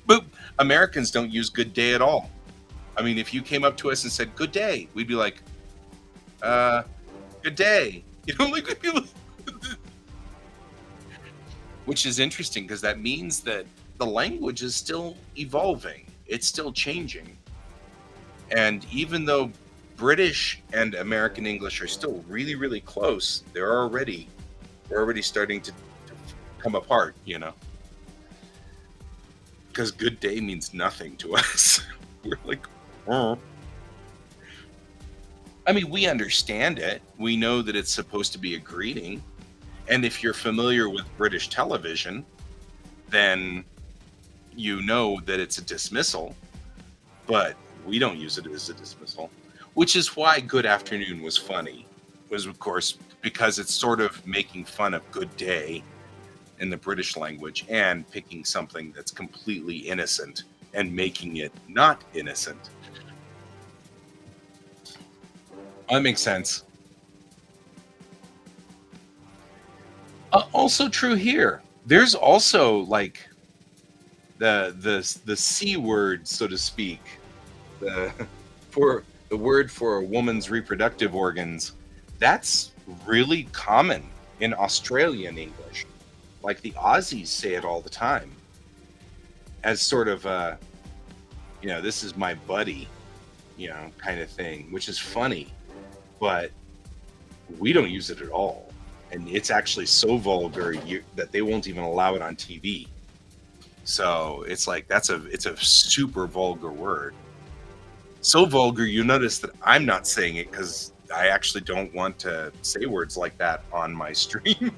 But Americans don't use good day at all. I mean, if you came up to us and said good day, we'd be like, good day. You know, like, we'd be like which is interesting because that means that the language is still evolving. It's still changing. And even though British and American English are still really, really close, they're already starting to come apart, you know. Because good day means nothing to us. We're like, oh. I mean, we understand it. We know that it's supposed to be a greeting. And if you're familiar with British television, then you know that it's a dismissal. But we don't use it as a dismissal, which is why good afternoon was funny. Was, of course, because it's sort of making fun of good day in the British language and picking something that's completely innocent and making it not innocent. That makes sense. Also true here. There's also like the C word, so to speak, the for the word for a woman's reproductive organs. That's really common in Australian English. Like the Aussies say it all the time as sort of a, you know, this is my buddy, you know, kind of thing, which is funny, but we don't use it at all. And it's actually so vulgar that they won't even allow it on TV. So it's like it's a super vulgar word. So vulgar, you notice that I'm not saying it because I actually don't want to say words like that on my stream.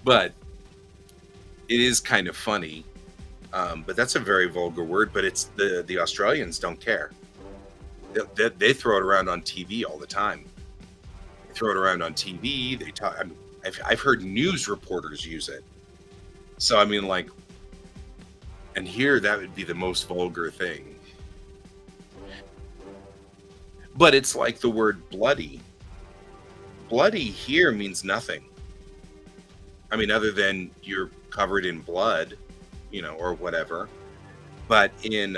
But it is kind of funny. But that's a very vulgar word. But it's the Australians don't care. They throw it around on TV all the time. They throw it around on TV. They talk. I mean, I've heard news reporters use it. So I mean, like, and here that would be the most vulgar thing. But it's like the word bloody. Bloody here means nothing. I mean, other than you're covered in blood, you know, or whatever. But in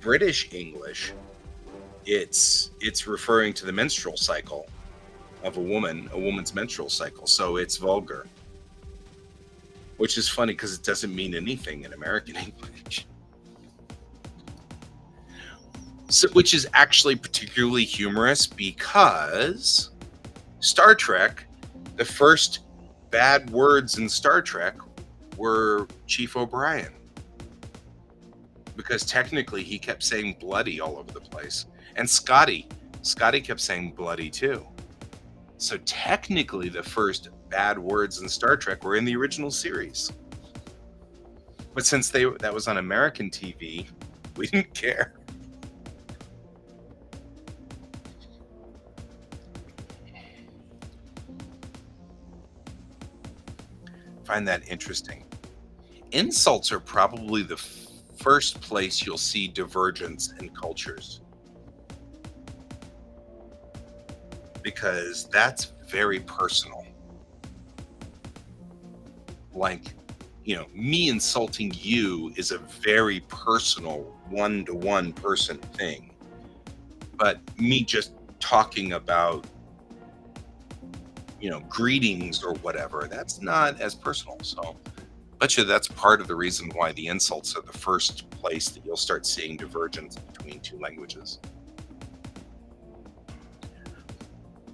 British English, it's referring to the menstrual cycle of a woman's menstrual cycle. So it's vulgar, which is funny because it doesn't mean anything in American English. So, which is actually particularly humorous because Star Trek, the first bad words in Star Trek were Chief O'Brien. Because technically he kept saying bloody all over the place. And Scotty kept saying bloody too. So technically the first bad words in Star Trek were in the original series. But since that was on American TV, we didn't care. Find that interesting. Insults are probably the first place you'll see divergence in cultures. Because that's very personal. Like, you know, me insulting you is a very personal one-to-one person thing. But me just talking about, you know, greetings or whatever, that's not as personal. So bet you that's part of the reason why the insults are the first place that you'll start seeing divergence between two languages.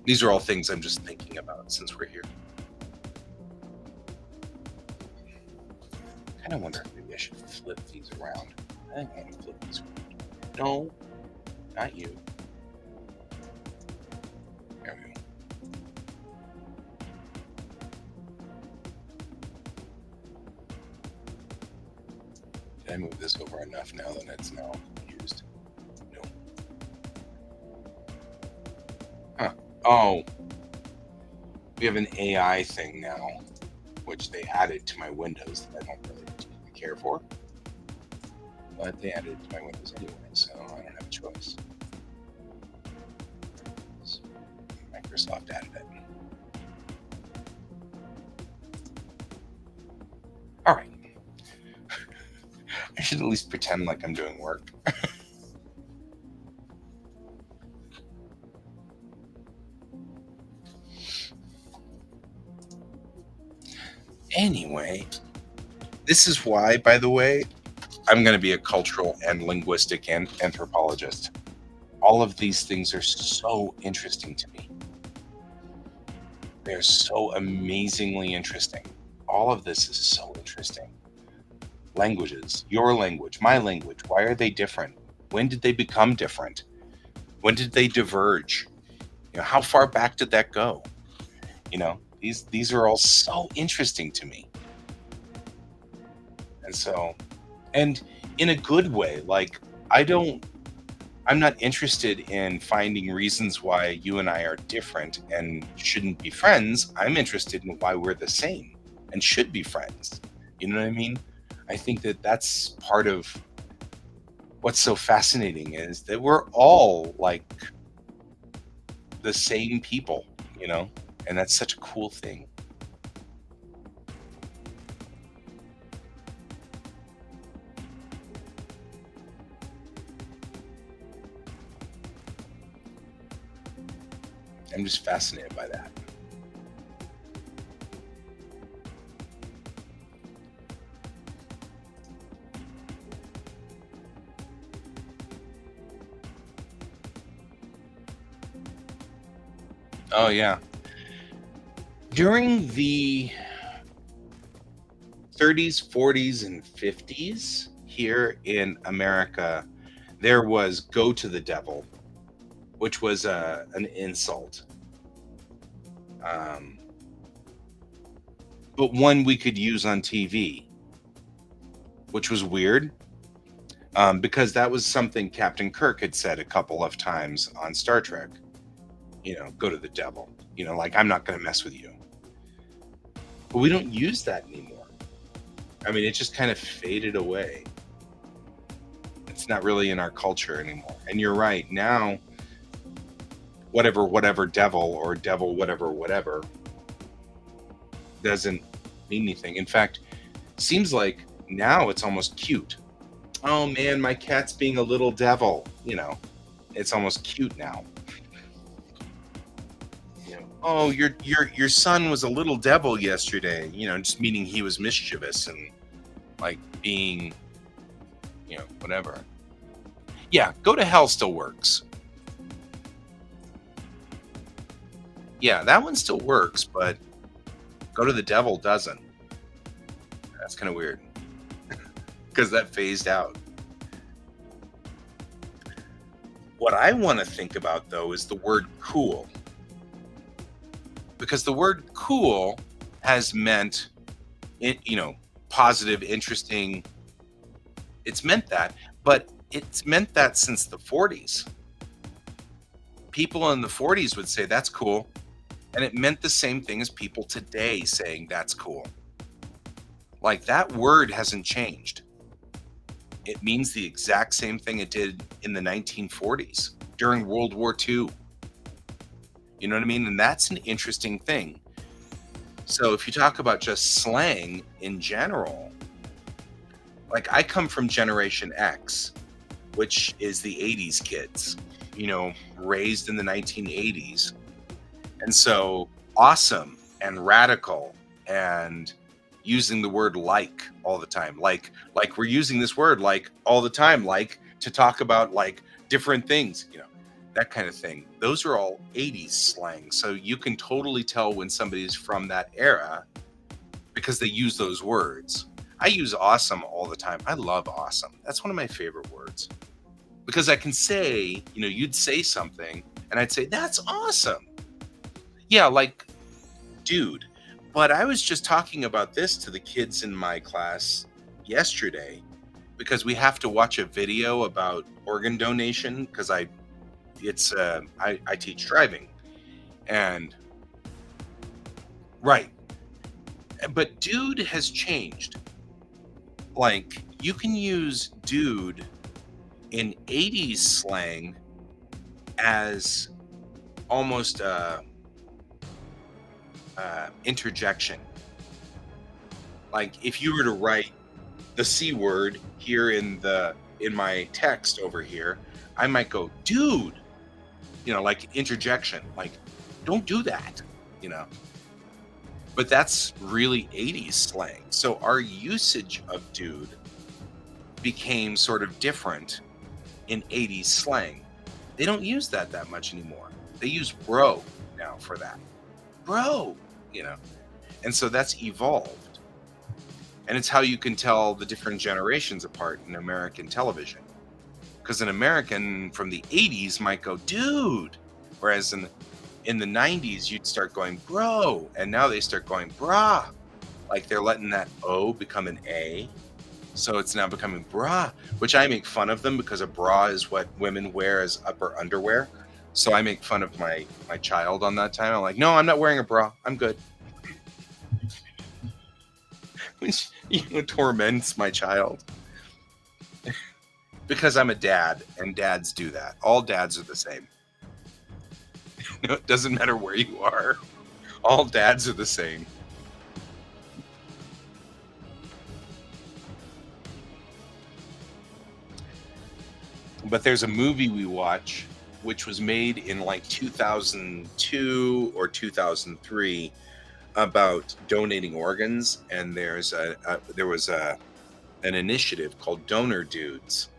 These are all things I'm just thinking about since we're here. I kind of wonder if maybe I should flip these around. I think I want to flip these around. No, not you. There we go. Did I move this over enough now that it's now used? No. Huh. Oh. We have an AI thing now, which they added to my Windows that I don't really care for. But they added it to my Windows anyway, so choice. Microsoft added it. All right. I should at least pretend like I'm doing work. Anyway, this is why, by the way, I'm going to be a cultural and linguistic anthropologist. All of these things are so interesting to me. They're so amazingly interesting. All of this is so interesting. Languages, your language, my language, why are they different? When did they become different? When did they diverge? How far back did that go? These are all so interesting to me. And so, and in a good way, like I'm not interested in finding reasons why you and I are different and shouldn't be friends. I'm interested in why we're the same and should be friends. You know what I mean? I think that that's part of what's so fascinating, is that we're all like the same people, and that's such a cool thing. I'm just fascinated by that. Oh, yeah. During the 30s, 40s, and 50s here in America, there was "go to the devil," which was an insult. But one we could use on TV, which was weird, because that was something Captain Kirk had said a couple of times on Star Trek. Go to the devil. Like, I'm not going to mess with you. But we don't use that anymore. I mean, it just kind of faded away. It's not really in our culture anymore. And you're right. Now, whatever devil, or devil whatever doesn't mean anything. In fact, seems like now it's almost cute. Oh man, my cat's being a little devil. It's almost cute now. Oh, your son was a little devil yesterday. Just meaning he was mischievous and like being, whatever. Yeah, go to hell still works. Yeah, that one still works, but go to the devil doesn't. That's kind of weird, because that phased out. What I want to think about, though, is the word cool. Because the word cool has meant, positive, interesting. It's meant that, but it's meant that since the 40s. People in the 40s would say that's cool, and it meant the same thing as people today saying that's cool. Like, that word hasn't changed. It means the exact same thing it did in the 1940s during World War II. You know what I mean? And that's an interesting thing. So if you talk about just slang in general, like, I come from Generation X, which is the 80s kids, raised in the 1980s. And so awesome and radical and using the word like all the time. Like we're using this word like all the time, like to talk about like different things, that kind of thing. Those are all 80s slang. So you can totally tell when somebody's from that era because they use those words. I use awesome all the time. I love awesome. That's one of my favorite words, because I can say, you'd say something and I'd say, that's awesome. Yeah, like, dude. But I was just talking about this to the kids in my class yesterday, because we have to watch a video about organ donation, because I teach driving. And right. But dude has changed. Like, you can use dude in 80s slang as almost interjection. Like if you were to write the C word here in my text over here, I might go, dude, like interjection, like don't do that, you know. But that's really 80s slang. So our usage of dude became sort of different in 80s slang. They don't use that much anymore. They use bro now for that. Bro, you know. And so that's evolved. And it's how you can tell the different generations apart in American television. Because an American from the 80s might go, dude. Whereas in the 90s, you'd start going, bro. And now they start going, brah. Like they're letting that O become an A. So it's now becoming bra, which I make fun of them because a bra is what women wear as upper underwear. So I make fun of my child on that time. I'm like, no, I'm not wearing a bra. I'm good. Which torments my child. Because I'm a dad, and dads do that. All dads are the same. It doesn't matter where you are. All dads are the same. But there's a movie we watch, which was made in like 2002 or 2003, about donating organs, and there was an initiative called Donor Dudes,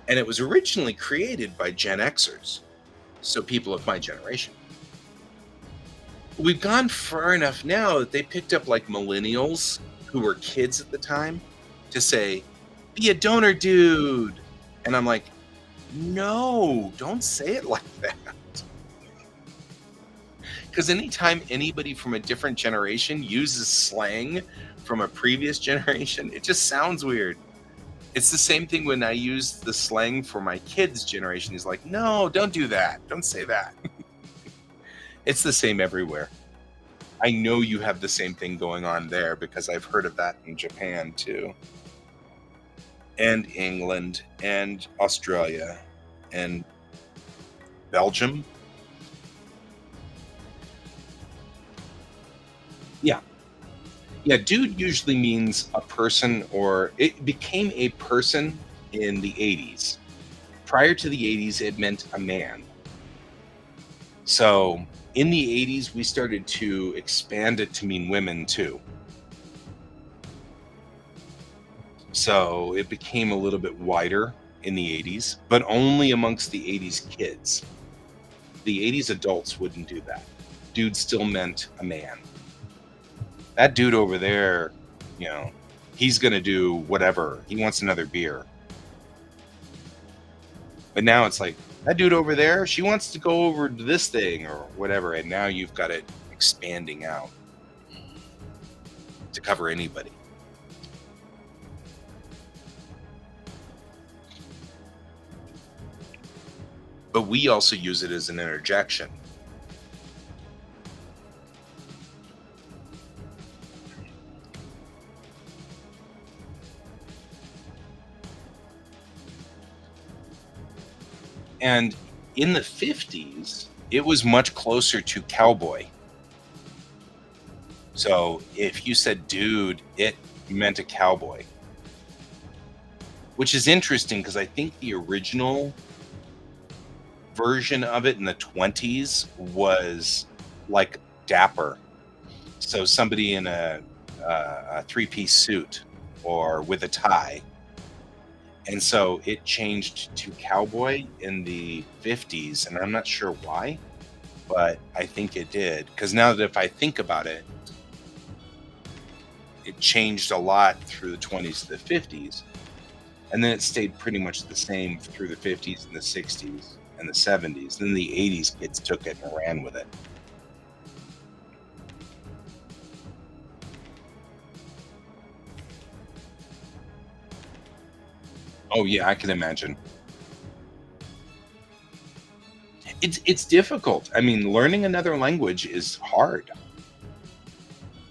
and it was originally created by Gen Xers, so people of my generation. We've gone far enough now that they picked up like millennials who were kids at the time to say, be a donor dude. And I'm like, no, don't say it like that. Because anytime anybody from a different generation uses slang from a previous generation, it just sounds weird. It's the same thing when I use the slang for my kids' generation. He's like, no, don't do that. Don't say that. It's the same everywhere. I know you have the same thing going on there because I've heard of that in Japan too. And England and Australia and Belgium. Yeah. Yeah, dude usually means a person, or it became a person in the 80s. Prior to the 80s, it meant a man. So in the 80s, we started to expand it to mean women too. So it became a little bit wider in the 80s, but only amongst the 80s kids. The 80s adults wouldn't do that. Dude still meant a man. That dude over there, he's going to do whatever. He wants another beer. But now it's like, that dude over there, she wants to go over to this thing or whatever. And now you've got it expanding out to cover anybody. But we also use it as an interjection. And in the 50s, it was much closer to cowboy. So if you said dude, it meant a cowboy. Which is interesting because I think the original version of it in the 20s was like dapper. So somebody in a three-piece suit or with a tie. And so it changed to cowboy in the 50s, and I'm not sure why, but I think it did. Because now that if I think about it, it changed a lot through the 20s to the 50s. And then it stayed pretty much the same through the 50s and the 60s and the 70s. Then the 80s kids took it and ran with it. Oh yeah, I can imagine. It's difficult. I mean, learning another language is hard.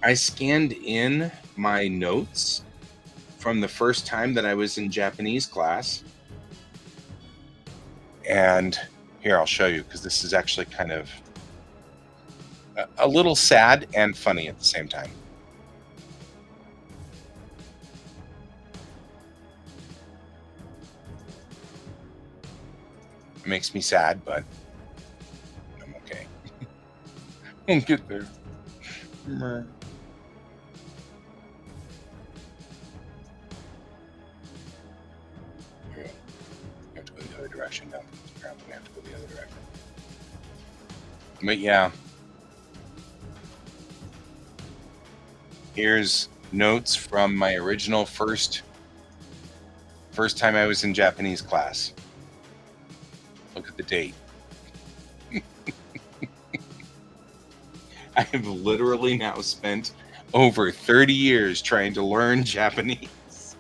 I scanned in my notes from the first time that I was in Japanese class, And here, I'll show you, because this is actually kind of a little sad and funny at the same time. It makes me sad, but I'm okay. I'll get there. Here, I have to go the other direction now. Apparently, we have to go the other direction. But yeah, here's notes from my original first time I was in Japanese class. Look at the date. I have literally now spent over 30 years trying to learn Japanese.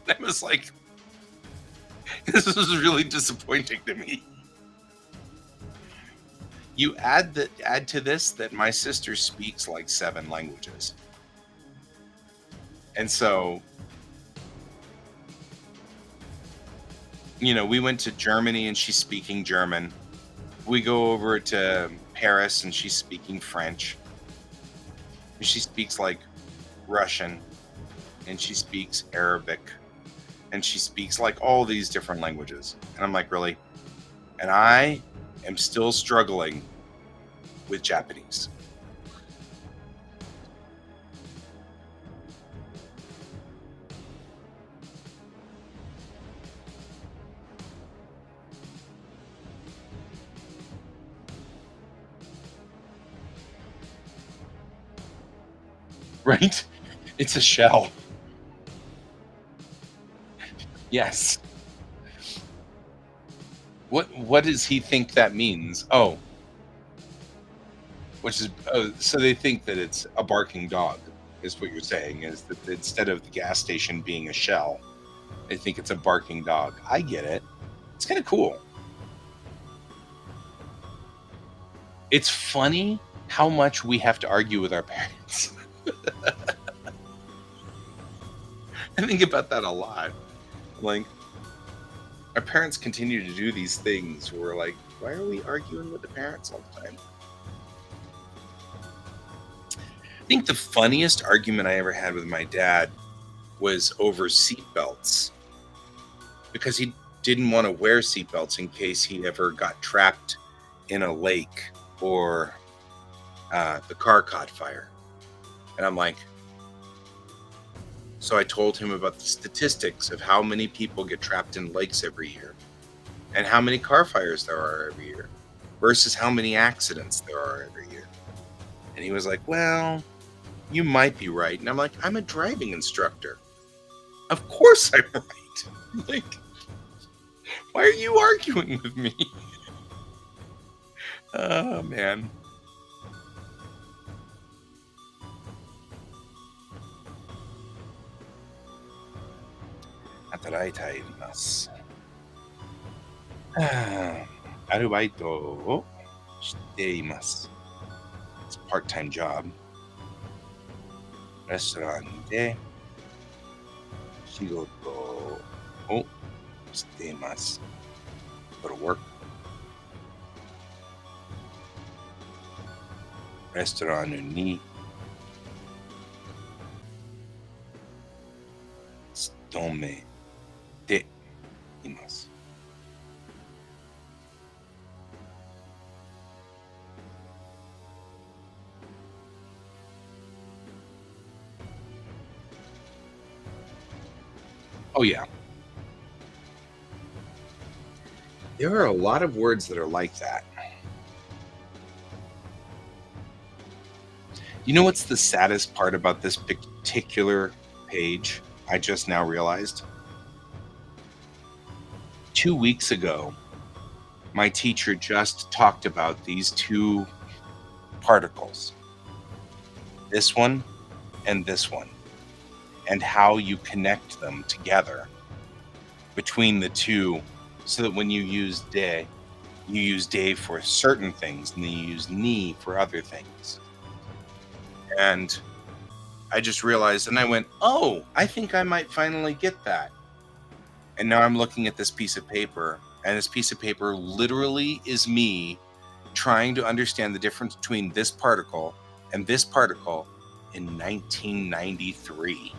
I was like, this is really disappointing to me. You add to this that my sister speaks like 7 languages. And so, we went to Germany and she's speaking German. We go over to Paris and she's speaking French. She speaks like Russian, and she speaks Arabic, and she speaks like all these different languages. And I'm like, really? And I am still struggling with Japanese. Right? It's a shell. Yes. What does he think that means? Oh, so they think that it's a barking dog, is what you're saying, is that instead of the gas station being a shell, they think it's a barking dog. I get it. It's kind of cool. It's funny how much we have to argue with our parents. I think about that a lot. Like, our parents continue to do these things where we're like, why are we arguing with the parents all the time? I think the funniest argument I ever had with my dad was over seatbelts, because he didn't want to wear seatbelts in case he ever got trapped in a lake or the car caught fire. And I'm like, so I told him about the statistics of how many people get trapped in lakes every year and how many car fires there are every year versus how many accidents there are every year. And he was like, well, you might be right. And I'm like, I'm a driving instructor. Of course I'm right. Like, why are you arguing with me? Oh, man. Ataraita irimasu. アルバイトをしています。It's a part-time job. レストランで仕事をしています。Go to work. レストランに勤めています。Oh, yeah. There are a lot of words that are like that. You know what's the saddest part about this particular page? I just now realized. 2 weeks ago, my teacher just talked about these 2 particles. This one and this one. And how you connect them together between the 2, so that when you use de for certain things, and then you use ni for other things. And I just realized, and I went, oh, I think I might finally get that. And now I'm looking at this piece of paper, and this piece of paper literally is me trying to understand the difference between this particle and this particle in 1993.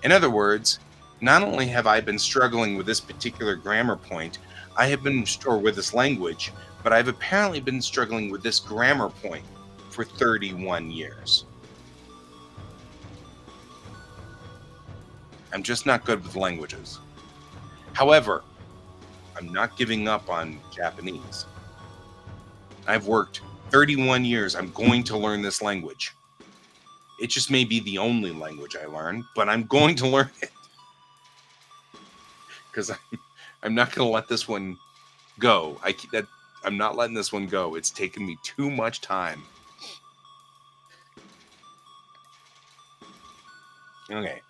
In other words, not only have I been struggling with this particular grammar point, I have been, or with this language, but I've apparently been struggling with this grammar point for 31 years. I'm just not good with languages. However, I'm not giving up on Japanese. I've worked 31 years. I'm going to learn this language. It just may be the only language I learn, but I'm going to learn it. Because I'm not going to let this one go. I'm not letting this one go. It's taken me too much time. Okay.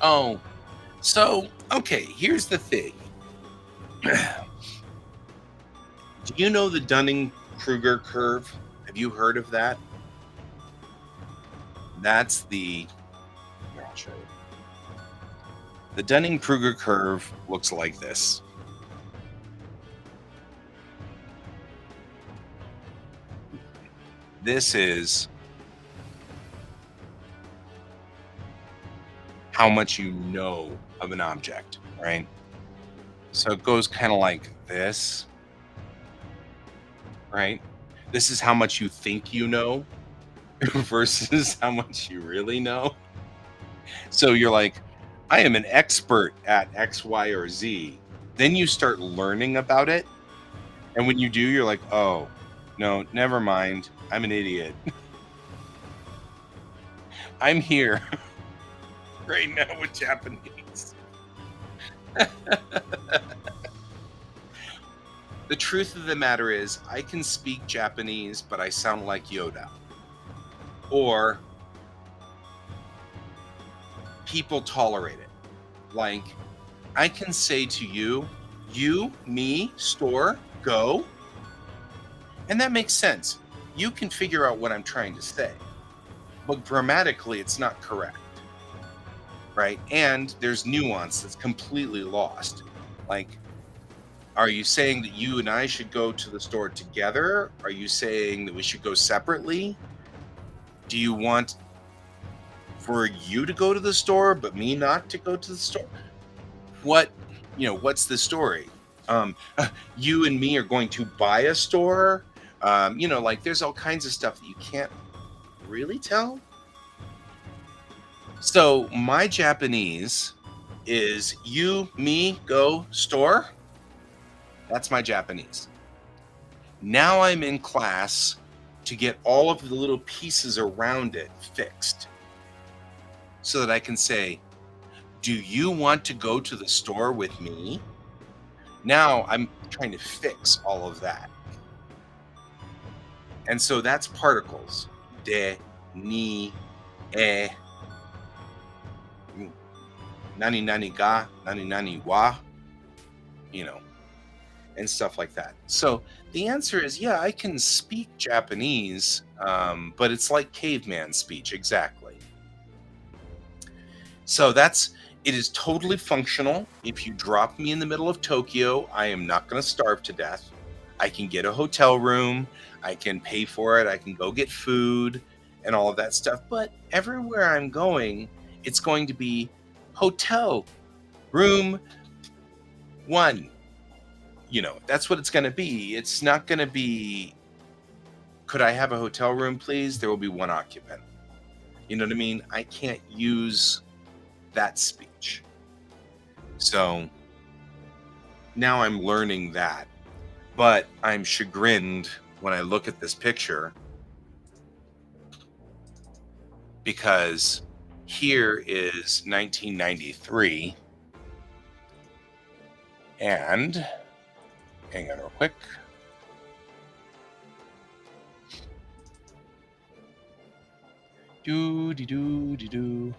Oh, so, okay, here's the thing. Do you know the Dunning-Kruger curve? Have you heard of that? That's the... I'll show you. The Dunning-Kruger curve looks like this. This is how much you know of an object, right? So it goes kind of like this, right? This is how much you think you know versus how much you really know. So you're like, I am an expert at X, Y, or Z. Then you start learning about it. And when you do, you're like, oh, no, never mind. I'm an idiot. I'm here right now with Japanese. The truth of the matter is, I can speak Japanese, but I sound like Yoda. Or people tolerate it. Like, I can say to you, me, store, go. And that makes sense. You can figure out what I'm trying to say. But grammatically, it's not correct. Right? And there's nuance that's completely lost. Like, are you saying that you and I should go to the store together? Are you saying that we should go separately? Do you want for you to go to the store, but me not to go to the store? What's the story? You and me are going to buy a store. Like there's all kinds of stuff that you can't really tell. So my Japanese is you, me, go, store. That's my Japanese. Now I'm in class to get all of the little pieces around it fixed so that I can say, do you want to go to the store with me? Now I'm trying to fix all of that. And so that's particles. De, ni, e, nani nani ga, nani nani wa, and stuff like that. So the answer is, yeah, I can speak Japanese, but it's like caveman speech, exactly. So it is totally functional. If you drop me in the middle of Tokyo, I am not going to starve to death. I can get a hotel room. I can pay for it. I can go get food and all of that stuff. But everywhere I'm going, it's going to be hotel room 1. That's what it's going to be. It's not going to be, could I have a hotel room, please? There will be 1 occupant. You know what I mean? I can't use that speech. So now I'm learning that. But I'm chagrined when I look at this picture because here is 1993. And hang on real quick. Do.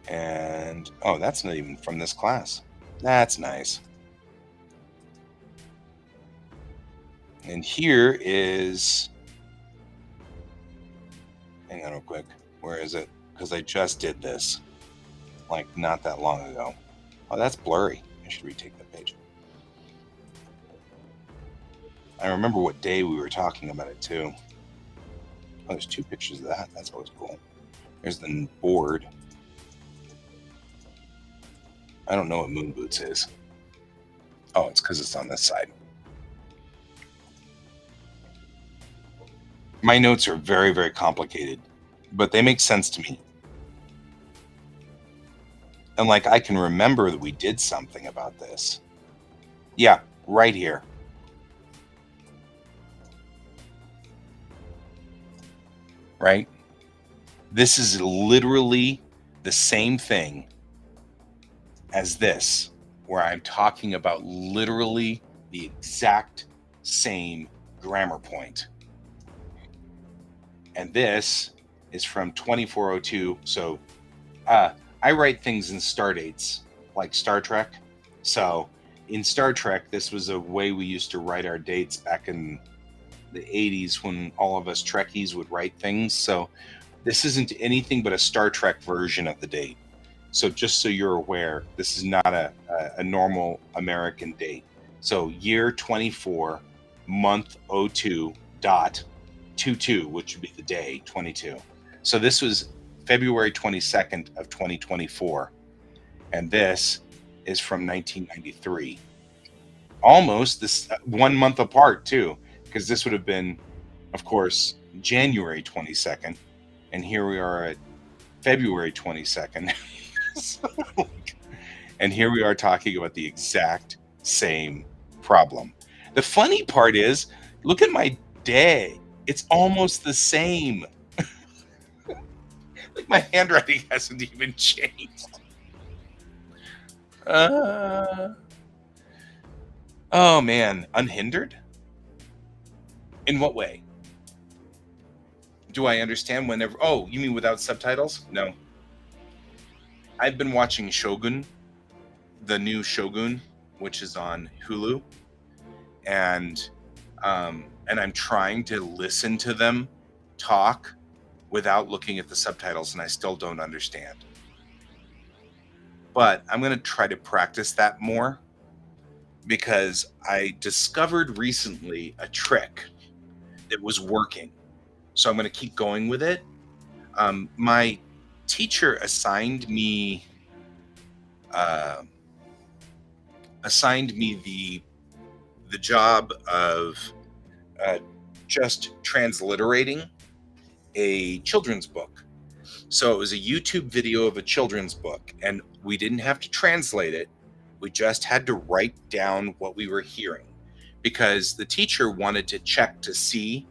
And oh, that's not even from this class. That's nice. And here is, hang on real quick. Where is it? Because I just did this like not that long ago. Oh, that's blurry. I should retake that page. I remember what day we were talking about it too. Oh, there's 2 pictures of that. That's always cool. There's the board. I don't know what Moon Boots is. Oh, it's because it's on this side. My notes are very, very complicated, but they make sense to me. And like, I can remember that we did something about this. Yeah, right here. Right? This is literally the same thing as this, where I'm talking about literally the exact same grammar point. And this is from 2402. So I write things in star dates, like Star Trek. So in Star Trek, this was a way we used to write our dates back in the 80s when all of us Trekkies would write things. So this isn't anything but a Star Trek version of the date. So just so you're aware, this is not a normal American date. So year 24, month 02, dot 22, which would be the day 22. So this was February 22nd of 2024. And this is from 1993. Almost this 1 month apart too, because this would have been, of course, January 22nd. And here we are at February 22nd. And here we are talking about the exact same problem. The funny part is, look at my day. It's almost the same. Like my handwriting hasn't even changed. Oh man, unhindered? In what way? Do I understand whenever? Oh, you mean without subtitles? No. I've been watching Shogun, the new Shogun, which is on Hulu, and I'm trying to listen to them talk without looking at the subtitles, and I still don't understand. But I'm going to try to practice that more because I discovered recently a trick that was working. So I'm going to keep going with it. My teacher assigned me the job of just transliterating a children's book. So it was a YouTube video of a children's book, and we didn't have to translate it. We just had to write down what we were hearing because the teacher wanted to check to see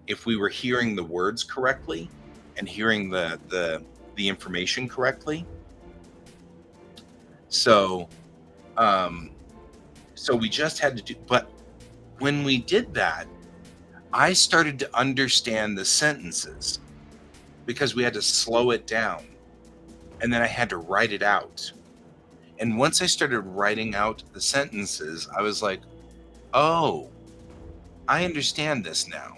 if we were hearing the words correctly and hearing the information correctly. So so we just had to do, but when we did that, I started to understand the sentences because we had to slow it down, and then I had to write it out. And once I started writing out the sentences, I was like, oh, I understand this now.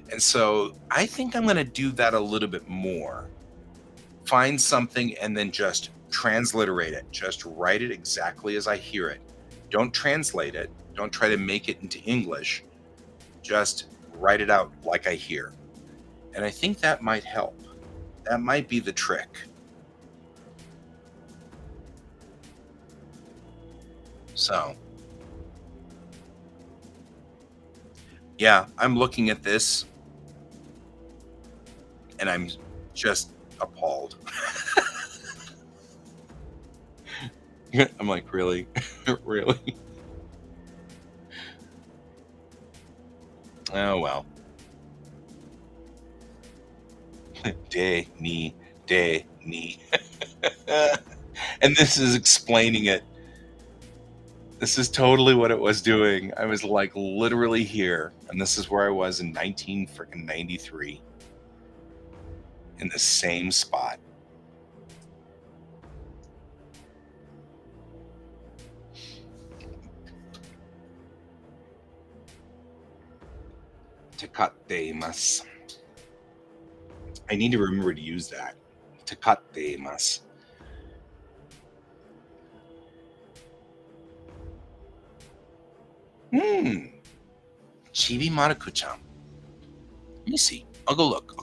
And so I think I'm going to do that a little bit more. Find something and then just transliterate it. Just write it exactly as I hear it. Don't translate it. Don't try to make it into English. Just write it out like I hear. And I think that might help. That might be the trick. So, Yeah, I'm looking at this and I'm just appalled. I'm like, really? Really? Oh, well. Day, knee. And this is explaining it. This is totally what it was doing. I was like literally here, and this is where I was in 19 freaking 93 in the same spot. Takateimasu. I need to remember to use that. Takateimasu. Chibi Maruku-chan. Let me see. I'll go look.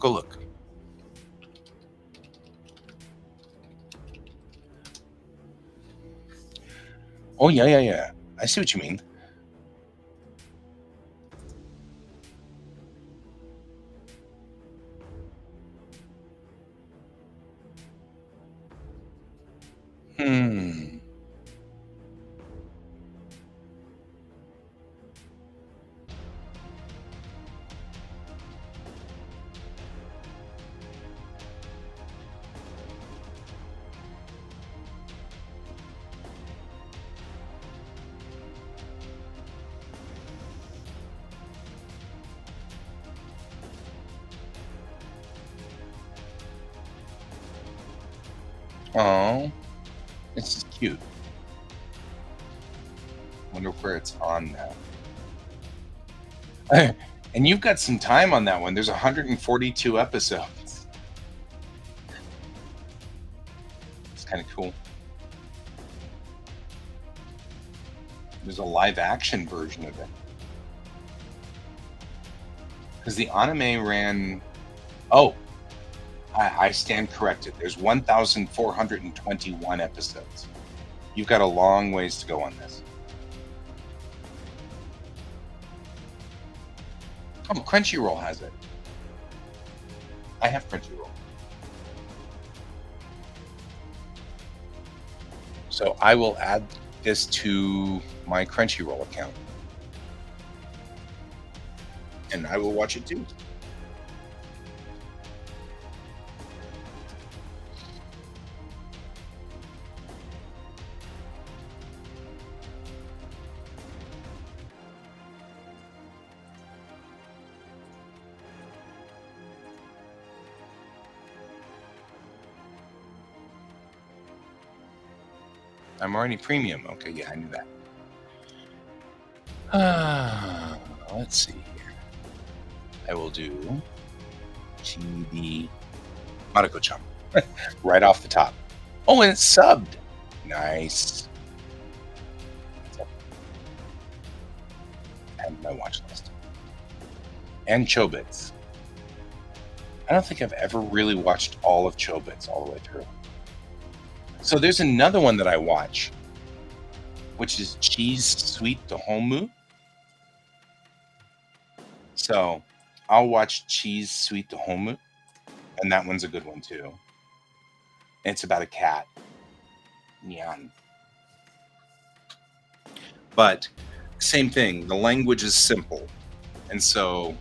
Oh, yeah. I see what you mean. Oh, this is cute. Wonder where it's on now. And you've got some time on that one. There's 142 episodes. It's kind of cool. There's a live action version of it. Because the anime ran. Oh, I stand corrected. There's 1,421 episodes. You've got a long ways to go on this. Oh, Crunchyroll has it. I have Crunchyroll. So I will add this to my Crunchyroll account. And I will watch it too. I'm already premium. Okay, yeah, I knew that. Let's see here. I will do Chibi Maruko-chan right off the top. Oh, and it's subbed. Nice. And my watch list. And Chobits. I don't think I've ever really watched all of Chobits all the way through. So there's another one that I watch, which is Cheese Sweet to Homu. So I'll watch Cheese Sweet to Homu, and that one's a good one too. It's about a cat. Yeah. But same thing, the language is simple. And so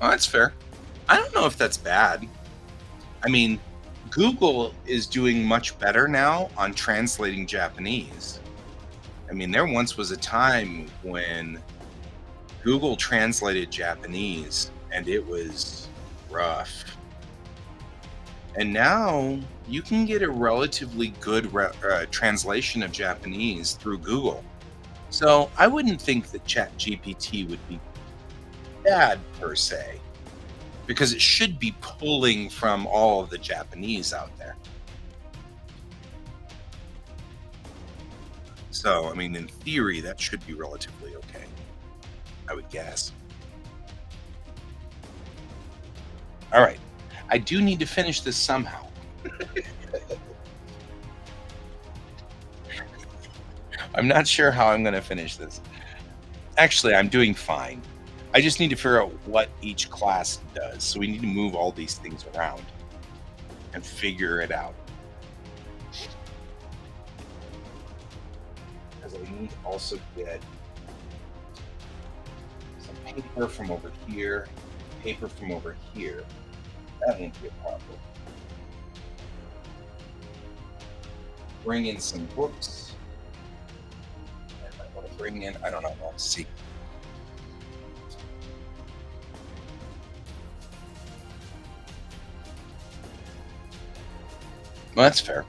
that's fair. I don't know if that's bad. I mean, Google is doing much better now on translating Japanese. I mean, there once was a time when Google translated Japanese and it was rough. And now you can get a relatively good translation of Japanese through Google. So I wouldn't think that ChatGPT would be bad per se, because it should be pulling from all of the Japanese out there. So, I mean, in theory, that should be relatively okay, I would guess. All right. I do need to finish this somehow. I'm not sure how I'm going to finish this. Actually, I'm doing fine. I just need to figure out what each class does. So we need to move all these things around and figure it out. Because I need to also get some paper from over here, paper from over here. That won't be a problem. Bring in some books. And I want to bring in, I don't know, let's see. Well, that's fair.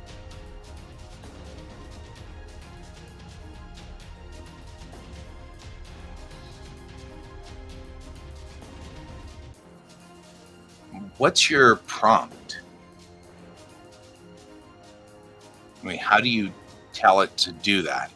What's your prompt? I mean, how do you tell it to do that?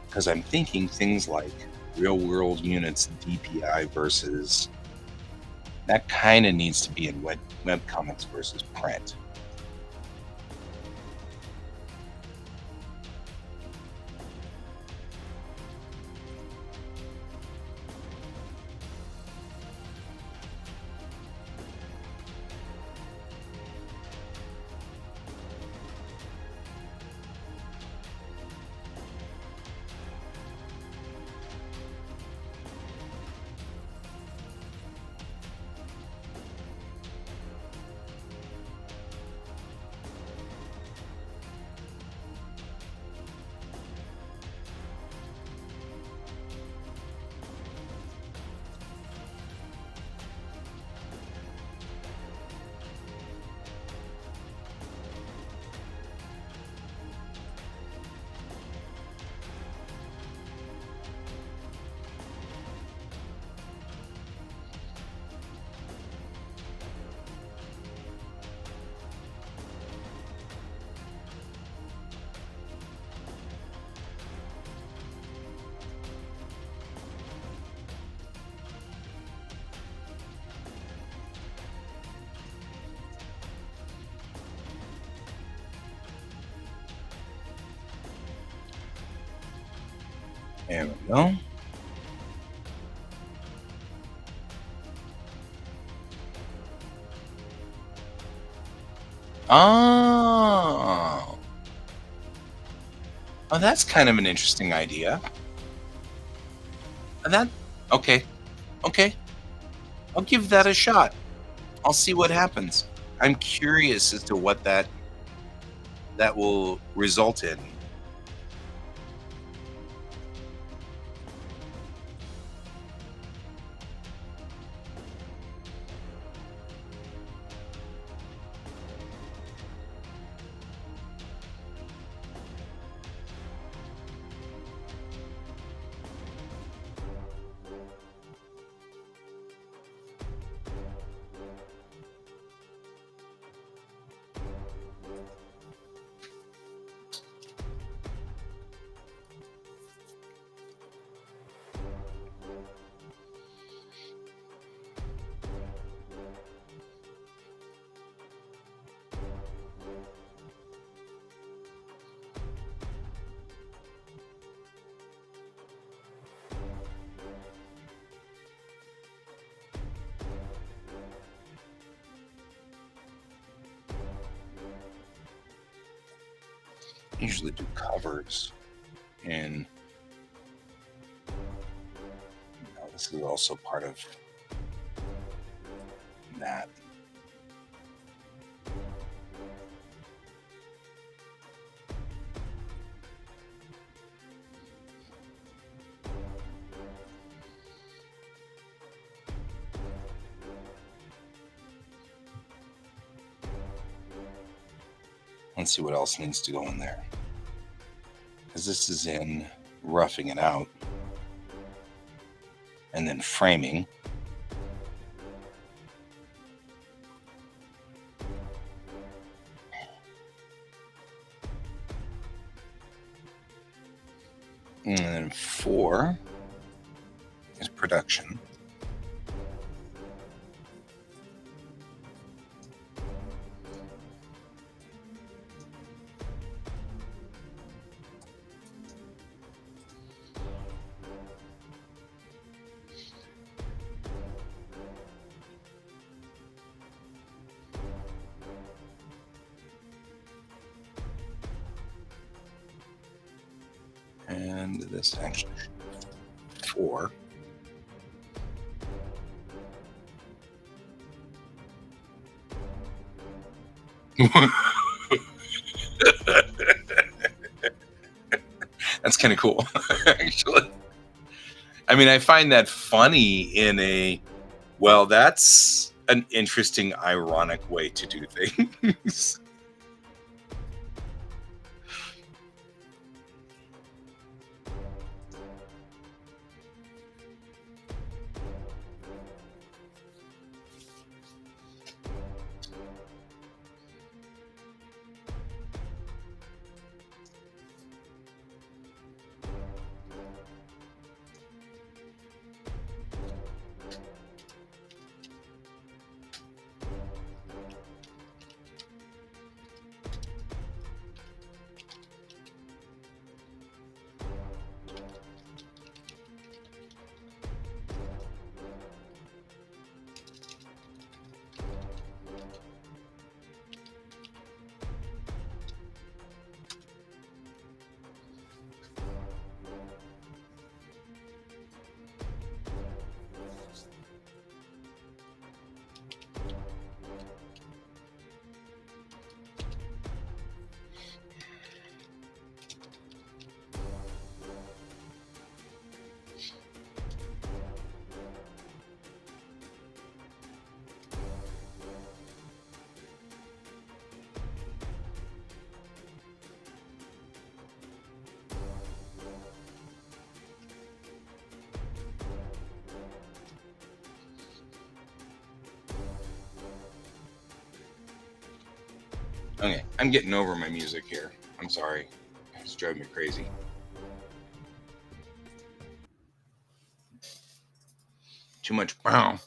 Because I'm thinking things like real world units DPI versus that kind of needs to be in web comics versus print. There we go. Oh. Oh, that's kind of an interesting idea. Okay. Okay. I'll give that a shot. I'll see what happens. I'm curious as to what that will result in. Usually do covers, and this is also part of that. Let's see what else needs to go in there. Because this is in roughing it out and then framing. 4 is production. And this actually should be 4. That's kind of cool, actually. I mean, I find that funny in a, well, that's an interesting, ironic way to do things. Okay, I'm getting over my music here. I'm sorry. It's driving me crazy. Too much brown.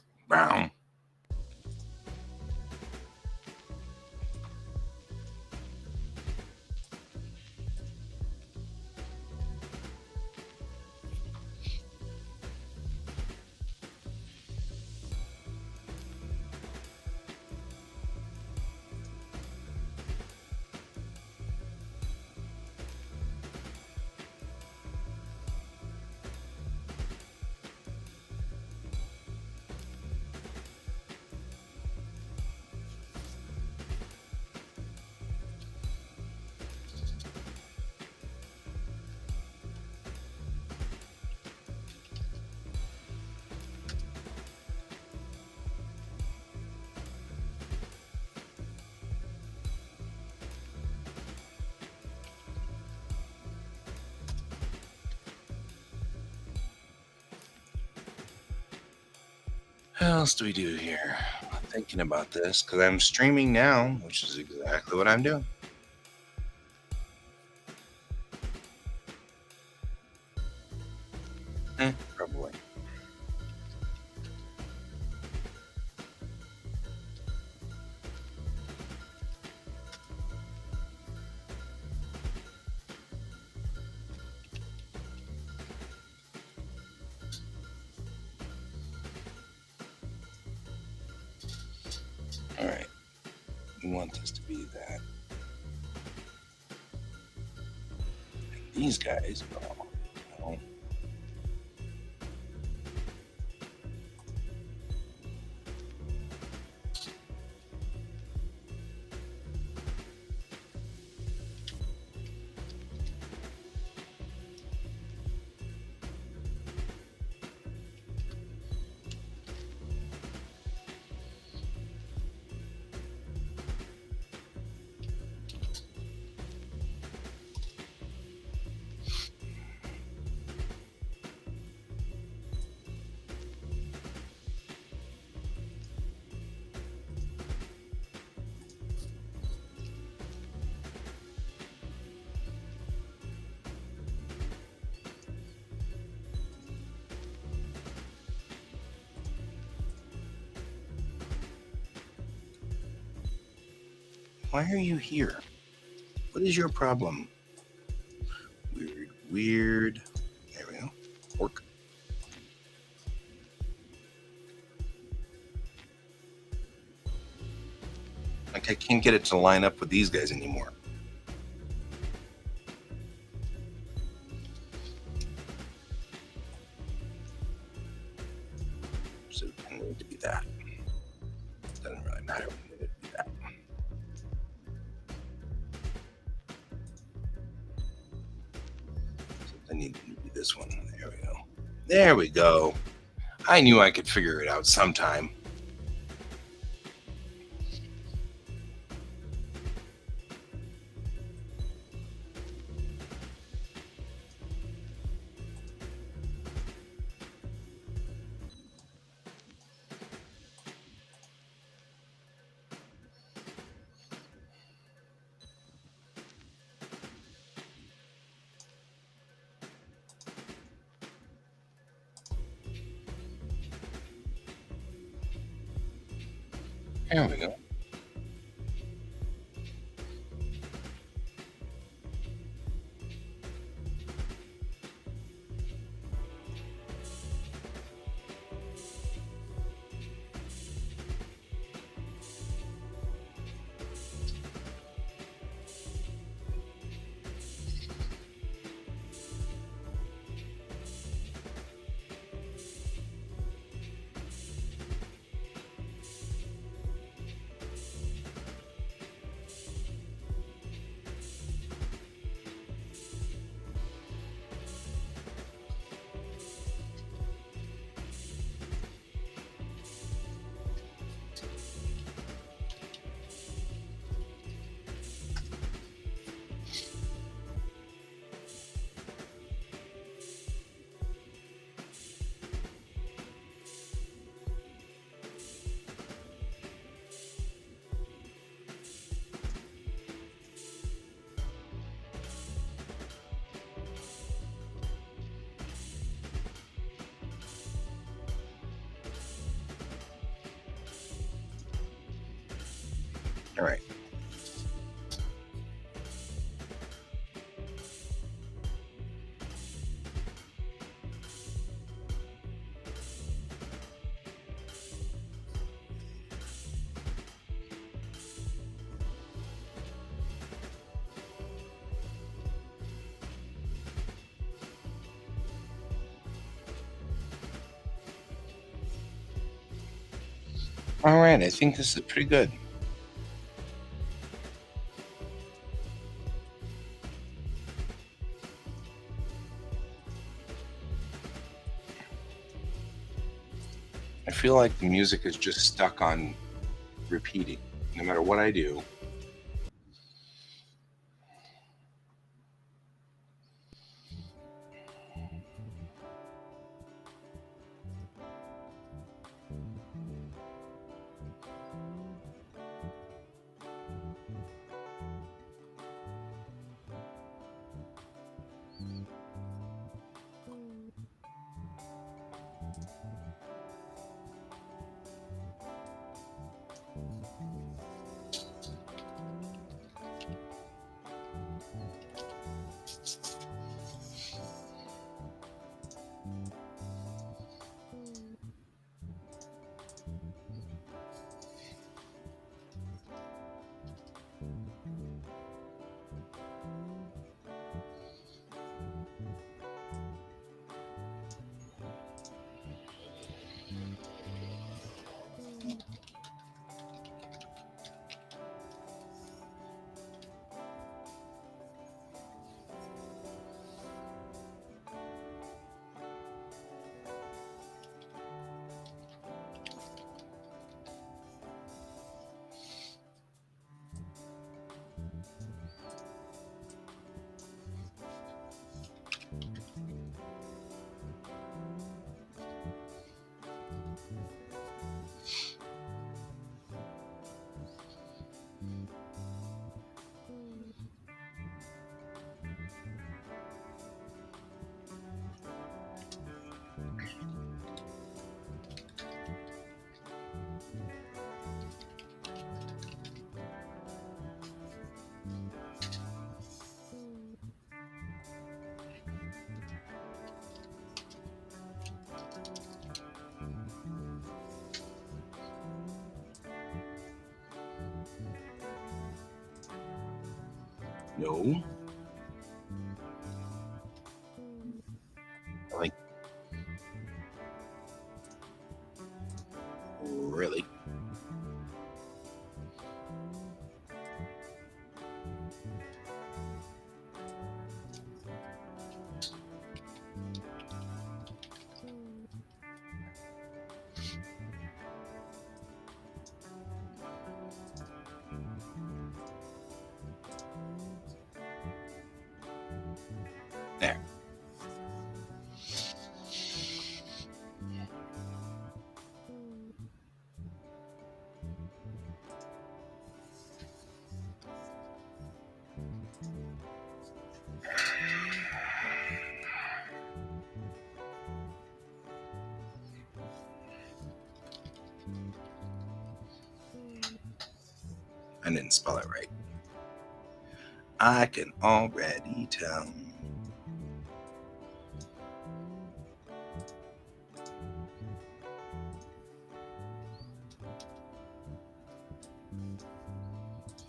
What else do we do here? I'm thinking about this because I'm streaming now, which is exactly what I'm doing. Probably. All right. We want this to be that. And these guys, oh, no. Why are you here? What is your problem? Weird. There we go. Work. Like I can't get it to line up with these guys anymore. So it doesn't need to be that. Doesn't really matter. We need it to be that. So I need to be this one. There we go. There we go. I knew I could figure it out sometime. There we go. All right. All right. I think this is pretty good. I feel like the music is just stuck on repeating. No matter what I do, No. Like, really? There. I didn't spell it right. I can already tell.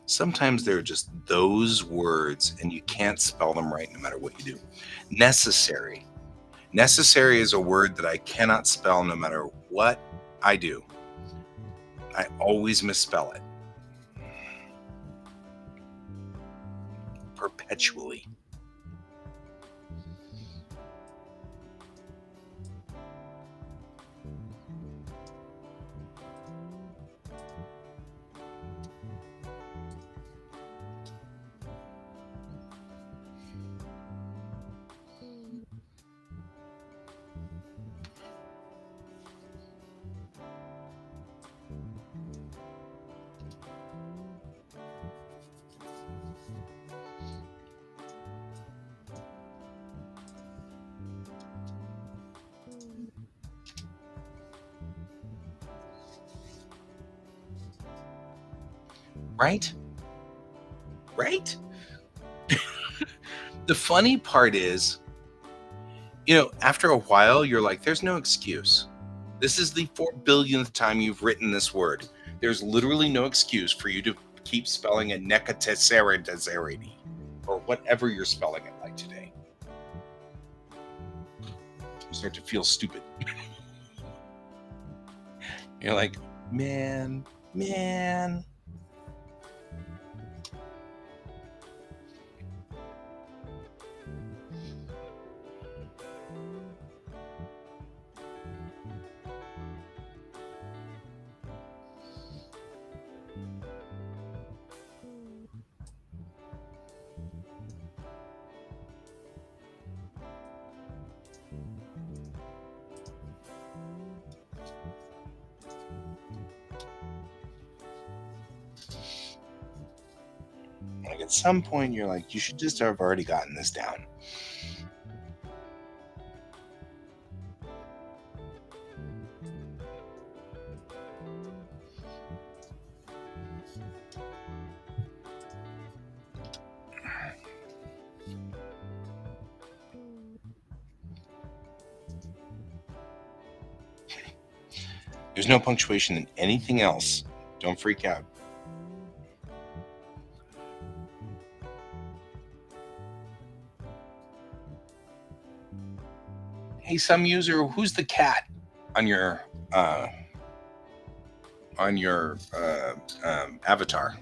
Sometimes they're just those words and you can't spell them right no matter what you do. Necessary. Necessary is a word that I cannot spell no matter what I do. I always misspell it. Perpetually. Right? Right? The funny part is, after a while, you're like, there's no excuse. This is the 4 billionth time you've written this word. There's literally no excuse for you to keep spelling it necatesseridazerity or whatever you're spelling it like today. You start to feel stupid. You're like, man. Like at some point, you're like, you should just have already gotten this down. There's no punctuation in anything else. Don't freak out. Hey, some user, who's the cat on your avatar?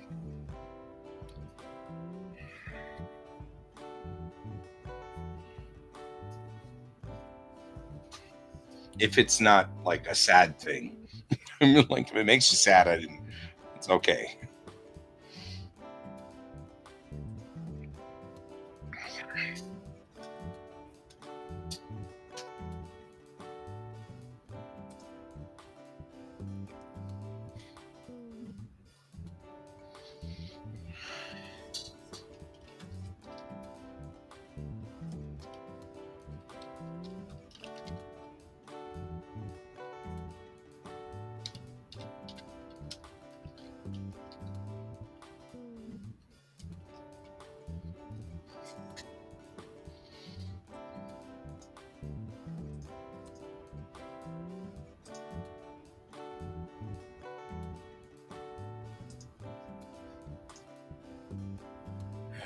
If it's not like a sad thing, like if it makes you sad, it's okay.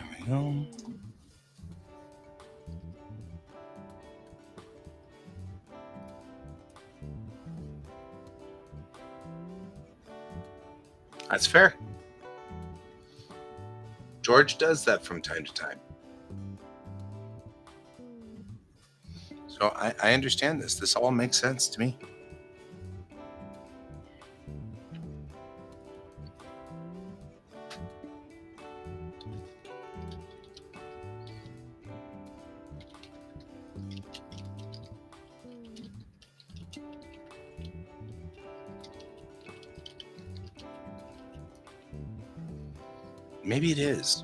There we go. That's fair. George does that from time to time. So I understand this. This all makes sense to me. Maybe it is.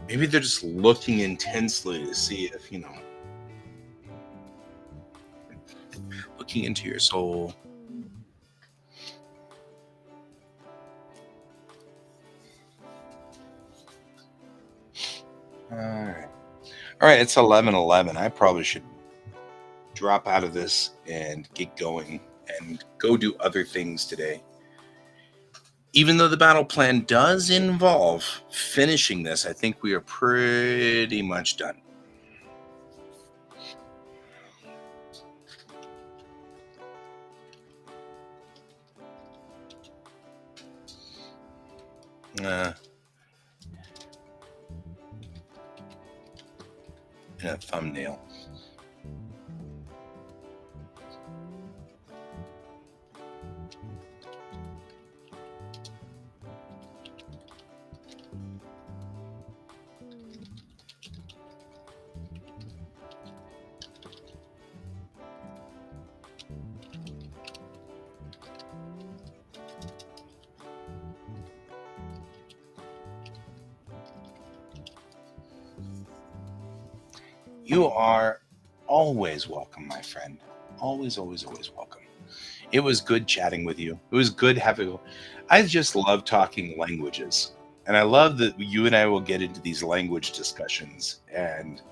Maybe they're just looking intensely to see if, looking into your soul. All right. All right, it's 11:11. I probably should drop out of this and get going and go do other things today. Even though the battle plan does involve finishing this, I think we are pretty much done. And a thumbnail. You are always welcome, my friend. Always, always, always welcome. It was good chatting with you. It was good having. I just love talking languages. And I love that you and I will get into these language discussions. And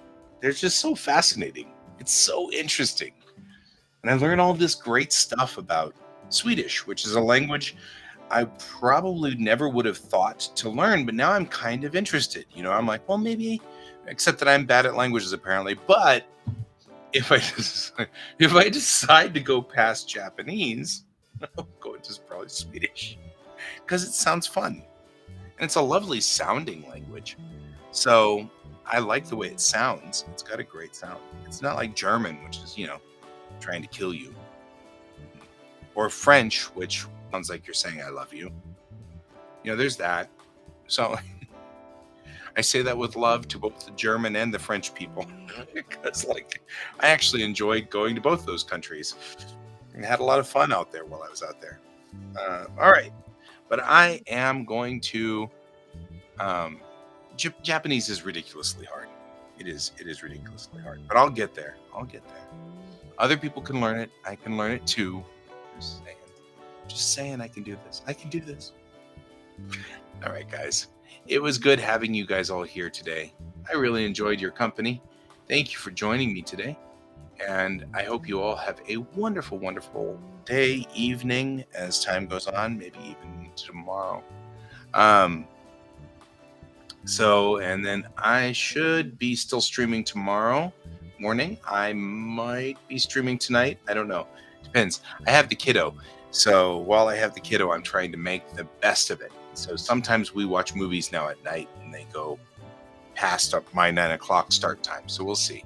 they're just so fascinating. It's so interesting. And I learn all this great stuff about Swedish, which is a language I probably never would have thought to learn, but now I'm kind of interested. I'm like, well, maybe, except that I'm bad at languages apparently. But if I decide to go past Japanese, I'll go into probably Swedish because it sounds fun and it's a lovely sounding language. So I like the way it sounds. It's got a great sound. It's not like German, which is trying to kill you, or French, which sounds like you're saying I love you. There's that. So I say that with love to both the German and the French people because I actually enjoyed going to both those countries and had a lot of fun out there while I was out there. All right, but I am going to Japanese is ridiculously hard. It is ridiculously hard, but I'll get there. Other people can learn it. I can learn it too. Just saying I can do this. I can do this. All right, guys. It was good having you guys all here today. I really enjoyed your company. Thank you for joining me today. And I hope you all have a wonderful, wonderful day, evening, as time goes on, maybe even tomorrow. And then I should be still streaming tomorrow morning. I might be streaming tonight. I don't know. Depends. I have the kiddo. So while I have the kiddo, I'm trying to make the best of it. So sometimes we watch movies now at night and they go past my 9 o'clock start time. So we'll see.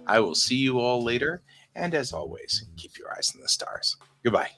I will see you all later. And as always, keep your eyes on the stars. Goodbye.